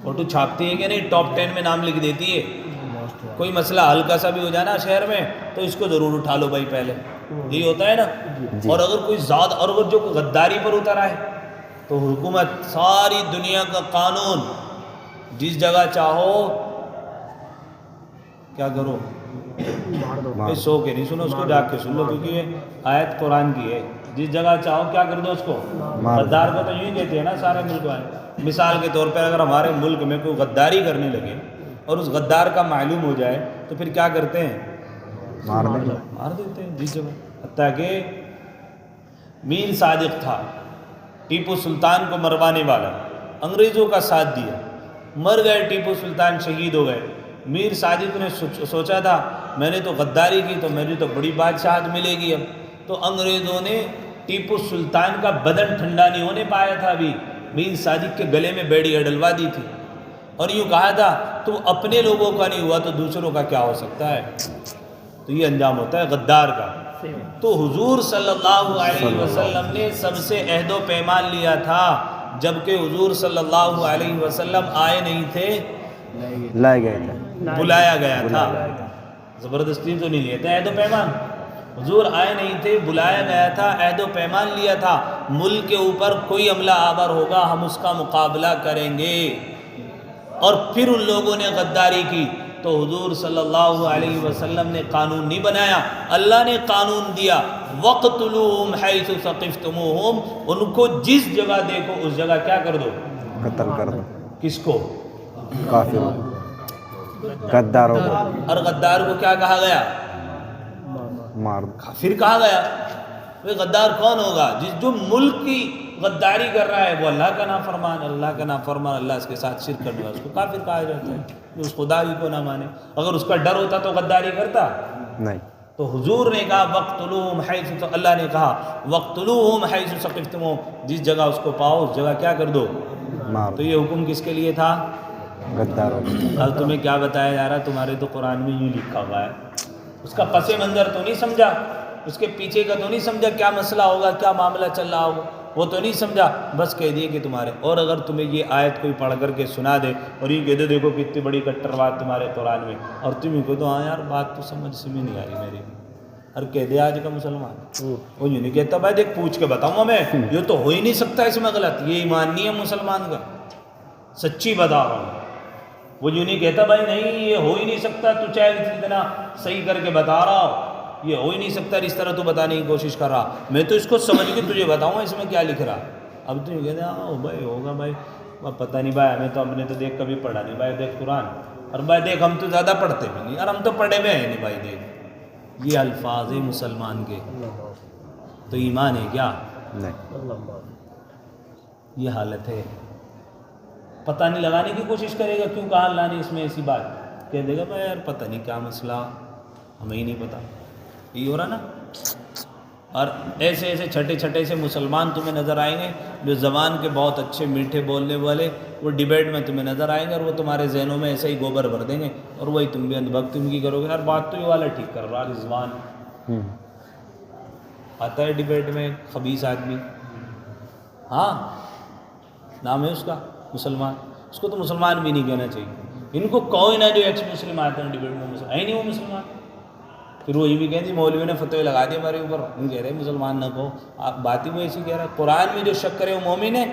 Speaker 1: فوٹو چھاپتی ہے کہ نہیں, ٹاپ 10 میں نام لکھ دیتی ہے. کوئی مسئلہ ہلکا سا بھی ہو جانا شہر میں تو اس کو ضرور اٹھا لو بھائی پہلے, یہی ہوتا ہے نا. اور اگر کوئی زیادہ, اور اگر جو غداری پر اتر آئے تو حکومت ساری دنیا کا قانون, جس جگہ چاہو کیا کرو, سو کے نہیں سنو, اس کو جاگ کے سن لو, کیونکہ یہ آیت قرآن کی ہے. جس جگہ چاہو کیا کر دو اس کو, غدار کو تو یوں ہی کہتے ہیں نا سارے ملک والے. مثال کے طور پر اگر ہمارے ملک میں کوئی غداری کرنے لگے اور اس غدار کا معلوم ہو جائے تو پھر کیا کرتے ہیں؟ مار دیتے ہیں جس جگہ. حتیٰ کہ میر صادق تھا, ٹیپو سلطان کو مروانے والا, انگریزوں کا ساتھ دیا, مر گئے, ٹیپو سلطان شہید ہو گئے. میر صادق نے سوچا تھا میں نے تو غداری کی تو مجھے تو بڑی بادشاہت ملے گی اب. تو انگریزوں نے ٹیپو سلطان کا بدن ٹھنڈا نہیں ہونے پایا تھا, ابھی میر صادق کے گلے میں بیڑی ڈلوا دی تھی, اور یوں کہا تھا تو اپنے لوگوں کا نہیں ہوا تو دوسروں کا کیا ہو سکتا ہے. تو یہ انجام ہوتا ہے غدار کا. تو حضور صلی اللہ علیہ وسلم نے سب سے عہد و پیمان لیا تھا, جبکہ حضور صلی اللہ علیہ وسلم آئے نہیں تھے,
Speaker 2: لائے گئے تھے,
Speaker 1: بلایا گیا تھا. زبردستی تو نہیں لیا تھا عہد و پیمان, حضور آئے نہیں تھے, بلایا گیا تھا, عہد و پیمان لیا تھا, ملک کے اوپر کوئی حملہ آور ہوگا ہم اس کا مقابلہ کریں گے. اور پھر ان لوگوں نے غداری کی تو حضور صلی اللہ علیہ وسلم نے قانون نہیں بنایا, اللہ نے قانون دیا, وَقْتُلُوهُمْ حَيْثُ ثَقِفْتُمُوهُمْ, ان کو جس جگہ دیکھو اس جگہ کیا کر دو,
Speaker 2: قتل کر دو.
Speaker 1: کس کو؟
Speaker 2: کافروں, غداروں کو.
Speaker 1: اور غدار کو کیا کہا گیا؟
Speaker 2: مار دو.
Speaker 1: کافر کہا گیا. وہ غدار کون ہوگا؟ جو ملک کی غداری کر رہا ہے وہ اللہ کا نافرمان, اللہ کا نافرمان, اللہ اس کے ساتھ شرک کرنے والا, اس کو کافر کہا جاتا ہے, جو اس خدا ہی کو نہ مانے. اگر اس کا ڈر ہوتا تو غداری کرتا
Speaker 2: نہیں.
Speaker 1: تو حضور نے کہا وَقْتُلُوهُمْ حَيْثُ, اللہ نے کہا وَقْتُلُوهُمْ حَيْثُ ثَقِفْتُمُوهُمْ, جس جگہ اس کو پاؤ اس جگہ کیا کر دو,
Speaker 2: مار.
Speaker 1: تو یہ حکم کس کے لیے تھا؟
Speaker 2: غداروں.
Speaker 1: اب تمہیں کیا بتایا جا رہا ہے, تمہارے تو قرآن میں یوں لکھا ہوا ہے, اس کا پس منظر تو نہیں سمجھا, اس کے پیچھے کا تو نہیں سمجھا, کیا مسئلہ ہوگا, کیا معاملہ چل رہا ہوگا, وہ تو نہیں سمجھا, بس کہہ دیے کہ تمہارے. اور اگر تمہیں یہ آیت کوئی پڑھ کر کے سنا دے اور یہ کہہ دے دیکھو کتنی بڑی کٹر بات تمہارے قرآن میں, اور تم یہ کہو تو ہاں یار بات تو سمجھ سے بھی نہیں آ رہی میری, اور کہہ دے آج کا مسلمان، وہ یوں نہیں کہتا بھائی دیکھ پوچھ کے بتاؤں گا میں، یہ تو ہو ہی نہیں سکتا اس میں غلط، یہ ایمان نہیں ہے مسلمان کا، سچی بتا رہا ہوں۔ وہ یوں نہیں کہتا بھائی نہیں یہ ہو ہی نہیں سکتا، تو چاہے اتنا صحیح کر کے بتا رہا ہو، یہ ہو ہی نہیں سکتا اس طرح تو بتانے کی کوشش کر رہا، میں تو اس کو سمجھ کے تجھے بتاؤں گا اس میں کیا لکھ رہا۔ اب تو یہ کہتے ہیں بھائی ہوگا بھائی، پتہ نہیں بھائی ہمیں تو ہم نے تو دیکھ کبھی پڑھا نہیں بھائی، دیکھ قرآن، اور بھائی دیکھ ہم تو زیادہ پڑھتے بھی نہیں، اور ہم تو پڑھے ہوئے ہیں نہیں بھائی، دیکھ یہ الفاظ ہیں مسلمان کے، تو ایمان ہے کیا؟
Speaker 2: نہیں،
Speaker 1: یہ حالت ہے۔ پتہ نہیں لگانے کی کوشش کرے گا کیوں کہا اللہ نے اس میں ایسی بات، کہہ دے گا بھائی یار پتہ نہیں کیا مسئلہ، ہمیں ہی نہیں پتہ، یہ ہو رہا نا۔ اور ایسے ایسے چھٹے چھٹے سے مسلمان تمہیں نظر آئیں گے جو زبان کے بہت اچھے میٹھے بولنے والے، وہ ڈیبیٹ میں تمہیں نظر آئیں گے اور وہ تمہارے ذہنوں میں ایسے ہی گوبر بھر دیں گے، اور وہی تم بھی اندھبھگت ان کی کرو گے۔ یار بات تو یہ والا ٹھیک کر رہا، رضوان آتا ہے ڈیبیٹ میں، خبیث آدمی، ہاں نام ہے اس کا مسلمان، اس کو تو مسلمان بھی نہیں کہنا چاہیے، ان کو کوئی نہ جو ایکس مسلم آتے ہیں ڈیبیٹ میں، مسلم ہے نہیں وہ مسلمان، پھر وہ یہ بھی کہتے ہیں مولوی نے فتوی لگا دیے ہمارے اوپر، ہم کہہ رہے ہیں مسلمان نہ کہو، آپ بات ہی وہ ایسی کہہ رہا ہے، قرآن میں جو شک کرے وہ مومن ہے،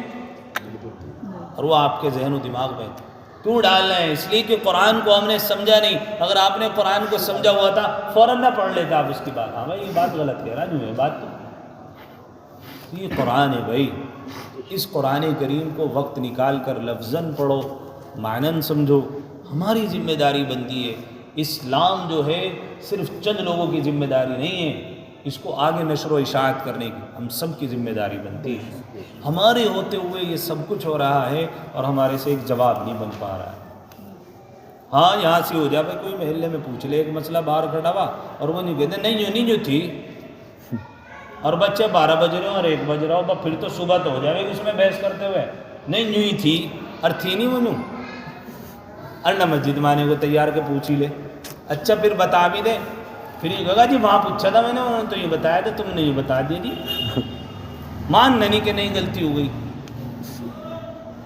Speaker 1: اور وہ آپ کے ذہن و دماغ میں کیوں ڈال رہے ہیں؟ اس لیے کہ قرآن کو ہم نے سمجھا نہیں، اگر آپ نے قرآن کو سمجھا ہوا تھا فوراً نہ پڑھ لیتے آپ اس کی بات، ہاں بھائی یہ بات غلط کہہ رہا جو ہے بات، تو یہ قرآن ہے بھائی، اس قرآن کریم کو وقت نکال کر لفظاً پڑھو، معناً سمجھو، ہماری ذمہ داری بنتی ہے۔ اسلام جو ہے صرف چند لوگوں کی ذمہ داری نہیں ہے، اس کو آگے نشر و اشاعت کرنے کی ہم سب کی ذمہ داری بنتی ہے۔ ہمارے ہوتے ہوئے یہ سب کچھ ہو رہا ہے اور ہمارے سے ایک جواب نہیں بن پا رہا ہے۔ ہاں یہاں سے ہو جائے بھائی، کوئی محلے میں پوچھ لے ایک مسئلہ باہر کھڑا ہوا اور وہ نہیں کہتے نہیں یوں نہیں جو تھی، اور بچے 12 بج رہے ہوں اور 1 بج رہا ہو، پھر تو صبح تو ہو جائے گی اس میں بحث کرتے ہوئے، نہیں یوں ہی تھی اور تھی نہیں وہ یوں، اور نہ مسجد میں آنے کو تیار کے پوچھ ہی لے، اچھا پھر بتا بھی دے، پھر یہ کہا جی وہاں پوچھا تھا میں نے، انہوں نے تو یہ بتایا تھا، تم نے یہ بتا دیا جی، مان نہیں کہ نہیں غلطی ہو گئی،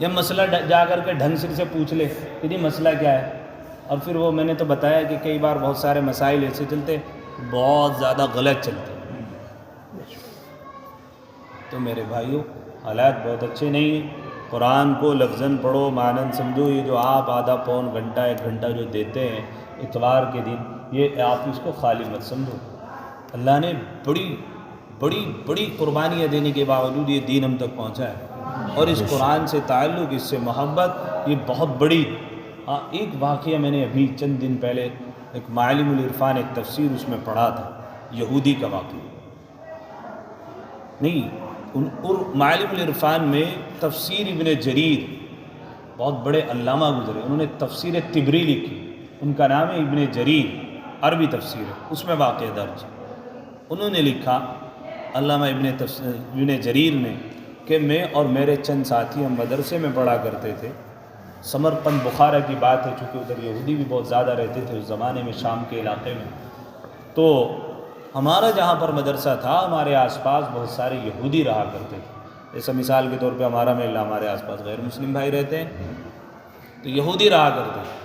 Speaker 1: یا مسئلہ جا کر کے ڈھنگ سے پوچھ لے کہ جی مسئلہ کیا ہے، اور پھر وہ میں نے تو بتایا کہ کئی بار بہت سارے مسائل ایسے چلتے بہت زیادہ غلط چلتے، تو میرے بھائیوں حالات بہت اچھے نہیں ہیں۔ قرآن کو لفظاً پڑھو، معناً سمجھو، یہ جو آپ آدھا پون گھنٹہ 1 گھنٹہ جو دیتے ہیں اتوار کے دن، یہ آپ اس کو خالی مت سمجھو، اللہ نے بڑی بڑی بڑی قربانیاں دینے کے باوجود یہ دین ہم تک پہنچا ہے، اور اس قرآن سے تعلق، اس سے محبت، یہ بہت بڑی۔ ہاں ایک واقعہ میں نے ابھی چند دن پہلے ایک معالم العرفان ایک تفسیر اس میں پڑھا تھا، یہودی کا واقعہ نہیں، معالم العرفان میں تفسیر ابن جریر، بہت بڑے علامہ گزرے، انہوں نے تفسیر طبری لکھی، ان کا نام ہے ابن جریر، عربی تفسیر ہے، اس میں واقعہ درج، انہوں نے لکھا علامہ ابن جریر نے کہ میں اور میرے چند ساتھی ہم مدرسے میں پڑھا کرتے تھے، سمرقند بخارا کی بات ہے، چونکہ ادھر یہودی بھی بہت زیادہ رہتے تھے اس زمانے میں، شام کے علاقے میں، تو ہمارا جہاں پر مدرسہ تھا ہمارے آس پاس بہت سارے یہودی رہا کرتے تھے، جیسا مثال کے طور پہ ہمارا محلہ، ہمارے آس پاس غیر مسلم بھائی رہتے ہیں تو یہودی رہا کرتے تھے،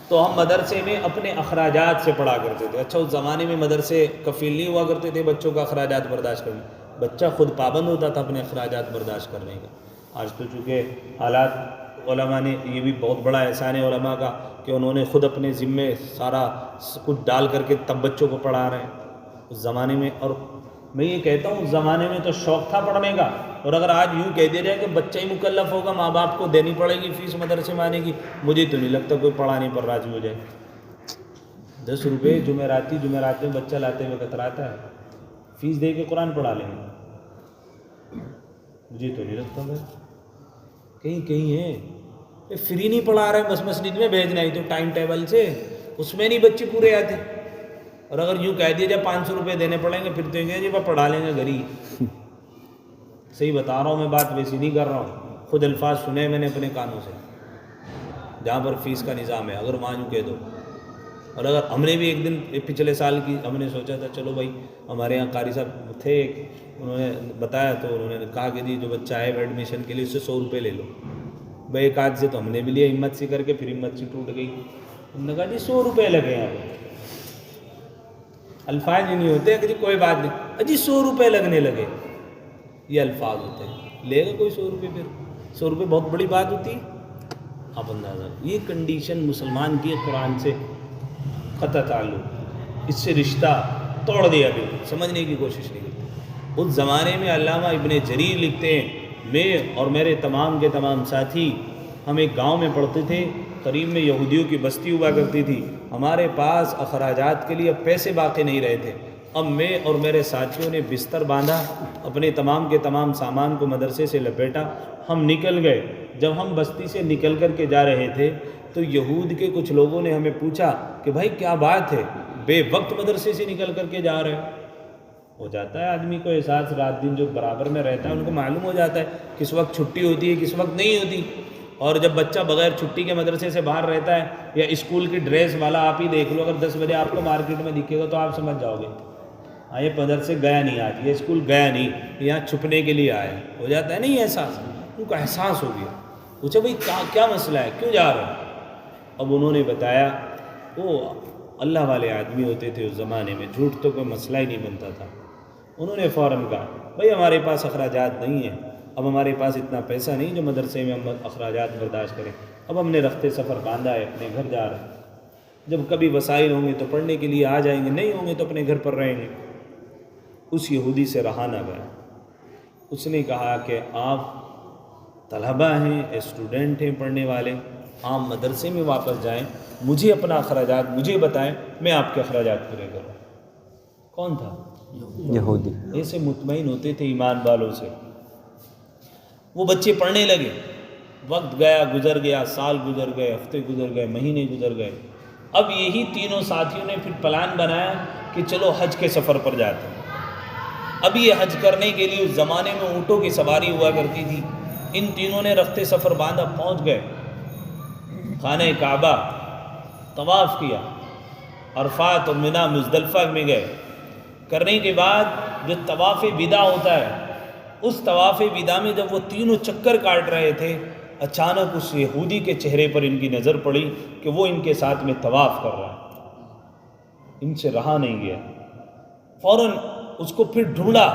Speaker 1: تو ہم مدرسے میں اپنے اخراجات سے پڑھا کرتے تھے۔ اچھا اس زمانے میں مدرسے کفیل نہیں ہوا کرتے تھے بچوں کا اخراجات برداشت کرنے، بچہ خود پابند ہوتا تھا اپنے اخراجات برداشت کرنے کا۔ آج تو چونکہ حالات، علماء نے یہ بھی بہت بڑا احسان ہے علماء کا کہ انہوں نے خود اپنے ذمے سارا کچھ ڈال کر کے تب بچوں کو پڑھا رہے ہیں۔ اس زمانے میں، اور میں یہ کہتا ہوں اس زمانے میں تو شوق تھا پڑھنے کا، اور اگر آج یوں کہہ دیا جائے کہ بچہ ہی مکلف ہوگا، ماں باپ کو دینی پڑے گی فیس مدرسے میں آنے کی، مجھے تو نہیں لگتا کوئی پڑھانے پر راضی ہو جائے۔ 10 روپے جمعرات میں بچہ لاتے ہوئے کتراتا ہے، فیس دے کے قرآن پڑھا لیں گے، مجھے تو نہیں لگتا بھائی، کہیں ہے فری نہیں پڑھا رہے، بس مسجد میں بھیجنا ہے تو ٹائم ٹیبل سے، اس میں نہیں بچے پورے آتے، اور اگر یوں کہہ دیا جائے 500 روپے دینے پڑیں گے، پھر تو یہ جی پڑھا لیں گے گھر ہی۔ صحیح بتا رہا ہوں میں، بات ویسی نہیں کر رہا ہوں، خود الفاظ سنے میں نے اپنے کانوں سے، جہاں پر فیس کا نظام ہے، اگر وہاں یوں کہہ دو۔ اور اگر ہم نے بھی ایک دن پچھلے سال کی ہم نے سوچا تھا چلو بھائی، ہمارے یہاں قاری صاحب تھے ایک، انہوں نے بتایا تو انہوں نے کہا کہ جی جو بچہ آئے گا ایڈمیشن کے لیے اس سے 100 روپے لے لو۔ بھائی ایک آدھ سے تو ہم نے بھی لیا ہمت سی کر کے، پھر ہمت سی ٹوٹ گئی، ہم نے کہا جی 100 روپے لگے ہیں۔ الفاظ ہی نہیں ہوتے کہ جی کوئی بات نہیں، اجی 100 روپے لگنے لگے، یہ الفاظ ہوتے ہیں. لے گا کوئی 100 روپے؟ پھر 100 روپے بہت بڑی بات ہوتی ہے. آپ اندازہ، یہ کنڈیشن مسلمان کی قرآن سے قطع تعلق، اس سے رشتہ توڑ دیا بالکل، سمجھنے کی کوشش نہیں کرتے. اس زمانے میں علامہ ابن جریر لکھتے ہیں، میں اور میرے تمام کے تمام ساتھی ہم ایک گاؤں میں پڑھتے تھے، قریب میں یہودیوں کی بستی ہوا کرتی تھی. ہمارے پاس اخراجات کے لیے پیسے باقی نہیں رہے تھے. اب میں اور میرے ساتھیوں نے بستر باندھا، اپنے تمام کے تمام سامان کو مدرسے سے لپیٹا، ہم نکل گئے. جب ہم بستی سے نکل کر کے جا رہے تھے تو یہود کے کچھ لوگوں نے ہمیں پوچھا کہ بھائی کیا بات ہے، بے وقت مدرسے سے نکل کر کے جا رہے ہو جاتا ہے آدمی کو احساس، رات دن جو برابر میں رہتا ہے ان کو معلوم ہو جاتا ہے کس وقت چھٹی ہوتی ہے کس وقت نہیں ہوتی. اور جب بچہ بغیر چھٹی کے مدرسے سے باہر رہتا ہے، یا اسکول کی ڈریس والا آپ ہی دیکھ لو، اگر 10 بجے آپ کو مارکیٹ میں دکھے گا تو آپ سمجھ جاؤ گے ہاں یہ مدرسے گیا نہیں، آج یہ اسکول گیا نہیں، یہاں چھپنے کے لیے آیا. ہو جاتا ہے نہیں احساس، ان کو احساس ہو گیا. پوچھا بھائی کیا مسئلہ ہے، کیوں جا رہے ہیں؟ اب انہوں نے بتایا وہ اللہ والے آدمی ہوتے تھے اس زمانے میں، جھوٹ تو کوئی مسئلہ ہی نہیں بنتا تھا. انہوں نے فوراً کہا بھائی ہمارے پاس اخراجات نہیں ہیں، اب ہمارے پاس اتنا پیسہ نہیں جو مدرسے میں ہم اخراجات برداشت کریں. اب ہم نے رخت سفر باندھا ہے، اپنے گھر جا رہے ہیں. جب کبھی وسائل ہوں گے تو پڑھنے کے لیے آ جائیں گے، نہیں ہوں گے تو اپنے گھر پر رہیں گے. اس یہودی سے رہا نہ گیا. اس نے کہا کہ آپ طلبہ ہیں، اسٹوڈنٹ ہیں پڑھنے والے، آپ مدرسے میں واپس جائیں، مجھے اپنا اخراجات مجھے بتائیں، میں آپ کے اخراجات پورے کروں. کون تھا؟
Speaker 2: یہودی.
Speaker 1: ایسے مطمئن ہوتے تھے ایمان والوں سے. وہ بچے پڑھنے لگے، وقت گیا گزر گیا، سال گزر گئے، ہفتے گزر گئے، مہینے گزر گئے. اب یہی تینوں ساتھیوں نے پھر پلان بنایا کہ چلو حج کے سفر پر جاتے ہیں. اب یہ حج کرنے کے لیے اس زمانے میں اونٹوں کی سواری ہوا کرتی تھی. ان تینوں نے رخت سفر باندھا، پہنچ گئے خانہ کعبہ، طواف کیا، عرفات اور منی مزدلفہ میں گئے. کرنے کے بعد جو طواف وداع ہوتا ہے، اس طواف وداع میں جب وہ تینوں چکر کاٹ رہے تھے، اچانک اس یہودی کے چہرے پر ان کی نظر پڑی کہ وہ ان کے ساتھ میں طواف کر رہا ہے. ان سے رہا نہیں گیا، فوراً اس کو پھر ڈھونڈا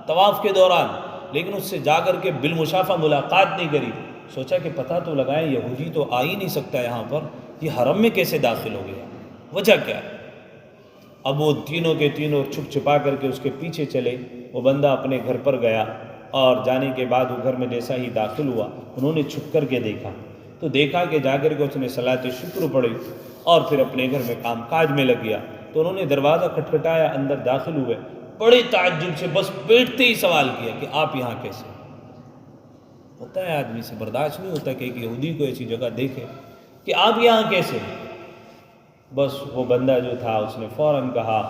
Speaker 1: طواف کے دوران، لیکن اس سے جا کر کے بالمشافہ ملاقات نہیں کری. سوچا کہ پتہ تو لگائیں، یہودی تو آ ہی نہیں سکتا یہاں پر، یہ حرم میں کیسے داخل ہو گیا، وجہ کیا ہے. اب وہ تینوں کے تینوں چھپ چھپا کر کے اس کے پیچھے چلے. وہ بندہ اپنے گھر پر گیا، اور جانے کے بعد وہ گھر میں جیسا ہی داخل ہوا، انہوں نے چھپ کر کے دیکھا تو دیکھا کہ جا کر کے اس نے صلاۃ شکر پڑھی اور پھر اپنے گھر میں کام کاج میں لگ گیا. تو انہوں نے دروازہ کھٹکھٹایا، اندر داخل ہوئے. بڑے تعجب سے بس بیٹھتے ہی سوال کیا کہ آپ یہاں کیسے؟ ہوتا ہے آدمی سے برداشت نہیں ہوتا کہ ایک یہودی کو ایسی جگہ دیکھے کہ آپ یہاں کیسے؟ بس وہ بندہ جو تھا اس نے فوراً کہا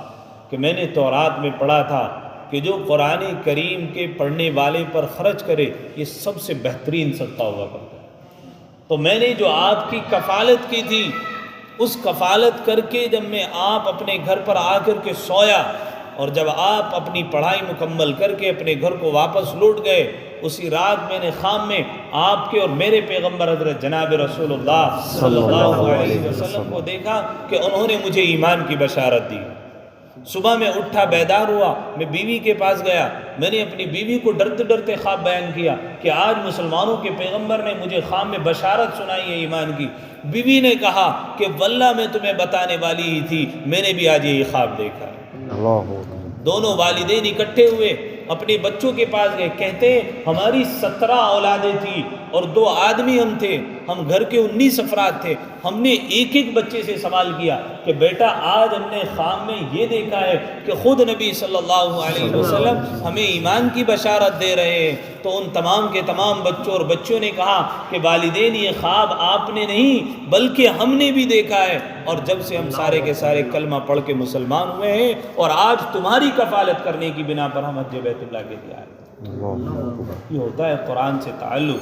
Speaker 1: کہ میں نے تورات میں پڑھا تھا کہ جو قرآن کریم کے پڑھنے والے پر خرچ کرے یہ سب سے بہترین صدقہ ہوا کرتا ہے. تو میں نے جو آپ کی کفالت کی تھی، اس کفالت کر کے جب میں آپ اپنے گھر پر آ کر کے سویا، اور جب آپ اپنی پڑھائی مکمل کر کے اپنے گھر کو واپس لوٹ گئے، اسی رات میں نے خواب میں آپ کے اور میرے پیغمبر حضرت جناب رسول اللہ صلی اللہ علیہ وسلم کو دیکھا کہ انہوں نے مجھے ایمان کی بشارت دی. صبح میں اٹھا، بیدار ہوا، میں بیوی کے پاس گیا، میں نے اپنی بیوی کو ڈرتے ڈرتے خواب بیان کیا کہ آج مسلمانوں کے پیغمبر نے مجھے خواب میں بشارت سنائی ہے ایمان کی. بیوی نے کہا کہ واللہ میں تمہیں بتانے والی ہی تھی، میں نے بھی آج یہی خواب دیکھا ہے. دونوں والدین اکٹھے ہوئے، اپنے بچوں کے پاس گئے، کہتے ہماری 17 اولادیں تھیں اور 2 آدمی ہم تھے، ہم گھر کے 19 افراد تھے. ہم نے ایک ایک بچے سے سوال کیا کہ بیٹا آج ہم نے خواب میں یہ دیکھا ہے کہ خود نبی صلی اللہ علیہ وسلم ہمیں ایمان کی بشارت دے رہے ہیں. تو ان تمام کے تمام بچوں اور بچوں نے کہا کہ والدین یہ خواب آپ نے نہیں بلکہ ہم نے بھی دیکھا ہے، اور جب سے ہم سارے کے سارے کلمہ پڑھ کے مسلمان ہوئے ہیں، اور آج تمہاری کفالت کرنے کی بنا پر ہم حج بیت اللہ کے لیے آئے. یہ ہوتا ہے قرآن سے تعلق،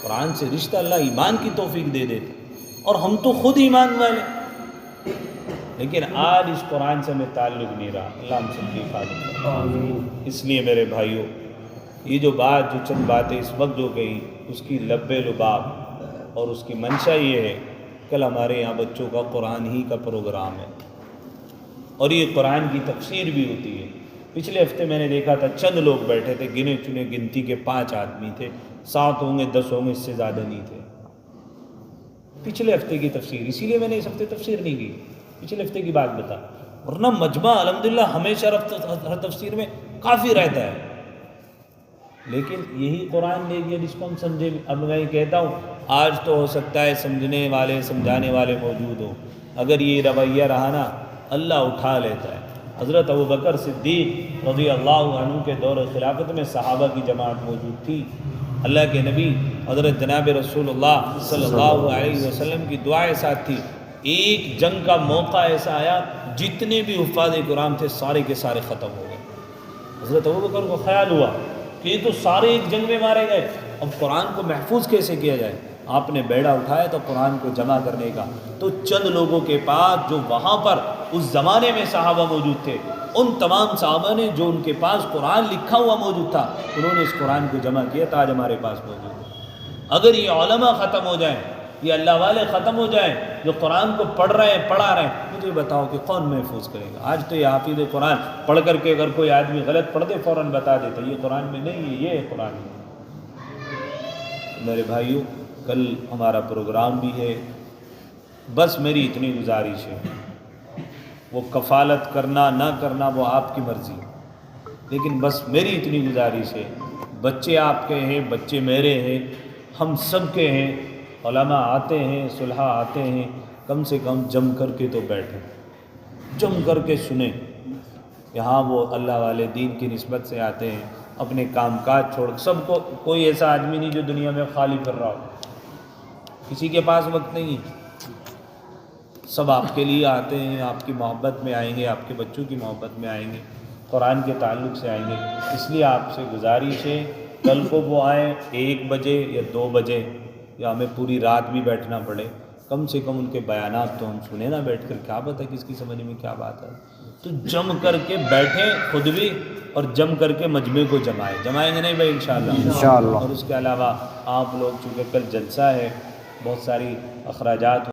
Speaker 1: قرآن سے رشتہ. اللہ ایمان کی توفیق دے دیتے، اور ہم تو خود ایمان والے، لیکن آج اس قرآن سے ہمیں تعلق نہیں رہا. اللہ ہم سب کی حفاظت کرے. اس لیے میرے بھائیوں، یہ جو بات، جو چند باتیں اس وقت جو گئی، اس کی لب لباب اور اس کی منشا یہ ہے، کل ہمارے یہاں بچوں کا قرآن ہی کا پروگرام ہے. اور یہ قرآن کی تفسیر بھی ہوتی ہے۔ پچھلے ہفتے میں نے دیکھا تھا چند لوگ بیٹھے تھے، گنے چنے گنتی کے 5 آدمی تھے، 7 ہوں گے 10 ہوں گے، اس سے زیادہ نہیں تھے۔ پچھلے ہفتے کی تفسیر، اسی لیے میں نے اس ہفتے تفسیر نہیں کی، پچھلے ہفتے کی بات بتا، ورنہ مجمع الحمدللہ ہمیشہ ہر تفسیر میں کافی رہتا ہے، لیکن یہی قرآن لے گیا جس کو ہم سمجھے۔ اب میں یہ کہتا ہوں آج تو ہو سکتا ہے سمجھنے والے سمجھانے والے موجود ہوں، اگر یہ رویہ رہا نا اللہ اٹھا لیتا ہے۔ حضرت ابوبکر صدیق رضی اللہ عنہ کے دور خلافت میں صحابہ کی جماعت موجود تھی، اللہ کے نبی حضرت جناب رسول اللہ صلی اللہ علیہ وسلم کی دعائیں ساتھ تھی۔ ایک جنگ کا موقع ایسا آیا جتنے بھی حفاظ قرآن تھے سارے کے سارے ختم ہو گئے۔ حضرت ابوبکر کو خیال ہوا کہ یہ تو سارے ایک جنگ میں مارے گئے، اب قرآن کو محفوظ کیسے کیا جائے؟ آپ نے بیڑا اٹھایا تو قرآن کو جمع کرنے کا، تو چند لوگوں کے پاس جو وہاں پر اس زمانے میں صحابہ موجود تھے، ان تمام صحابہ نے جو ان کے پاس قرآن لکھا ہوا موجود تھا انہوں نے اس قرآن کو جمع کیا تھا، آج ہمارے پاس موجود ہے۔ اگر یہ علماء ختم ہو جائیں، یہ اللہ والے ختم ہو جائیں جو قرآن کو پڑھ رہے ہیں پڑھا رہے ہیں، مجھے بتاؤ کہ کون محفوظ کرے گا؟ آج تو یہ حافظ قرآن پڑھ کر کے اگر کوئی آدمی غلط پڑھ دے فوراً بتا دیتا یہ قرآن میں نہیں ہے، یہ ہے قرآن میں۔ میرے بھائیوں، کل ہمارا پروگرام بھی ہے، بس میری اتنی گزارش ہے، وہ کفالت کرنا نہ کرنا وہ آپ کی مرضی، لیکن بس میری اتنی گزارش ہے، بچے آپ کے ہیں، بچے میرے ہیں، ہم سب کے ہیں، علماء آتے ہیں، صلحاء آتے ہیں، کم سے کم جم کر کے تو بیٹھیں، جم کر کے سنیں۔ یہاں وہ اللہ والے دین کی نسبت سے آتے ہیں، اپنے کام کاج چھوڑ، سب کو، کوئی ایسا آدمی نہیں جو دنیا میں خالی کر رہا ہو، کسی کے پاس وقت نہیں، سب آپ کے لیے آتے ہیں، آپ کی محبت میں آئیں گے، آپ کے بچوں کی محبت میں آئیں گے، قرآن کے تعلق سے آئیں گے۔ اس لیے آپ سے گزارش ہے کل کو وہ آئیں 1 بجے یا 2 بجے، یا ہمیں پوری رات بھی بیٹھنا پڑے، کم سے کم ان کے بیانات تو ہم سنیں نا بیٹھ کر، کیا پتہ کس کی سمجھ میں کیا بات ہے۔ تو جم کر کے بیٹھیں خود بھی، اور جم کر کے مجمع کو جمائیں گے نہیں بھائی انشاءاللہ؟
Speaker 2: انشاءاللہ۔
Speaker 1: اور اس کے علاوہ آپ لوگ چونکہ کل جلسہ ہے، بہت ساری اخراجات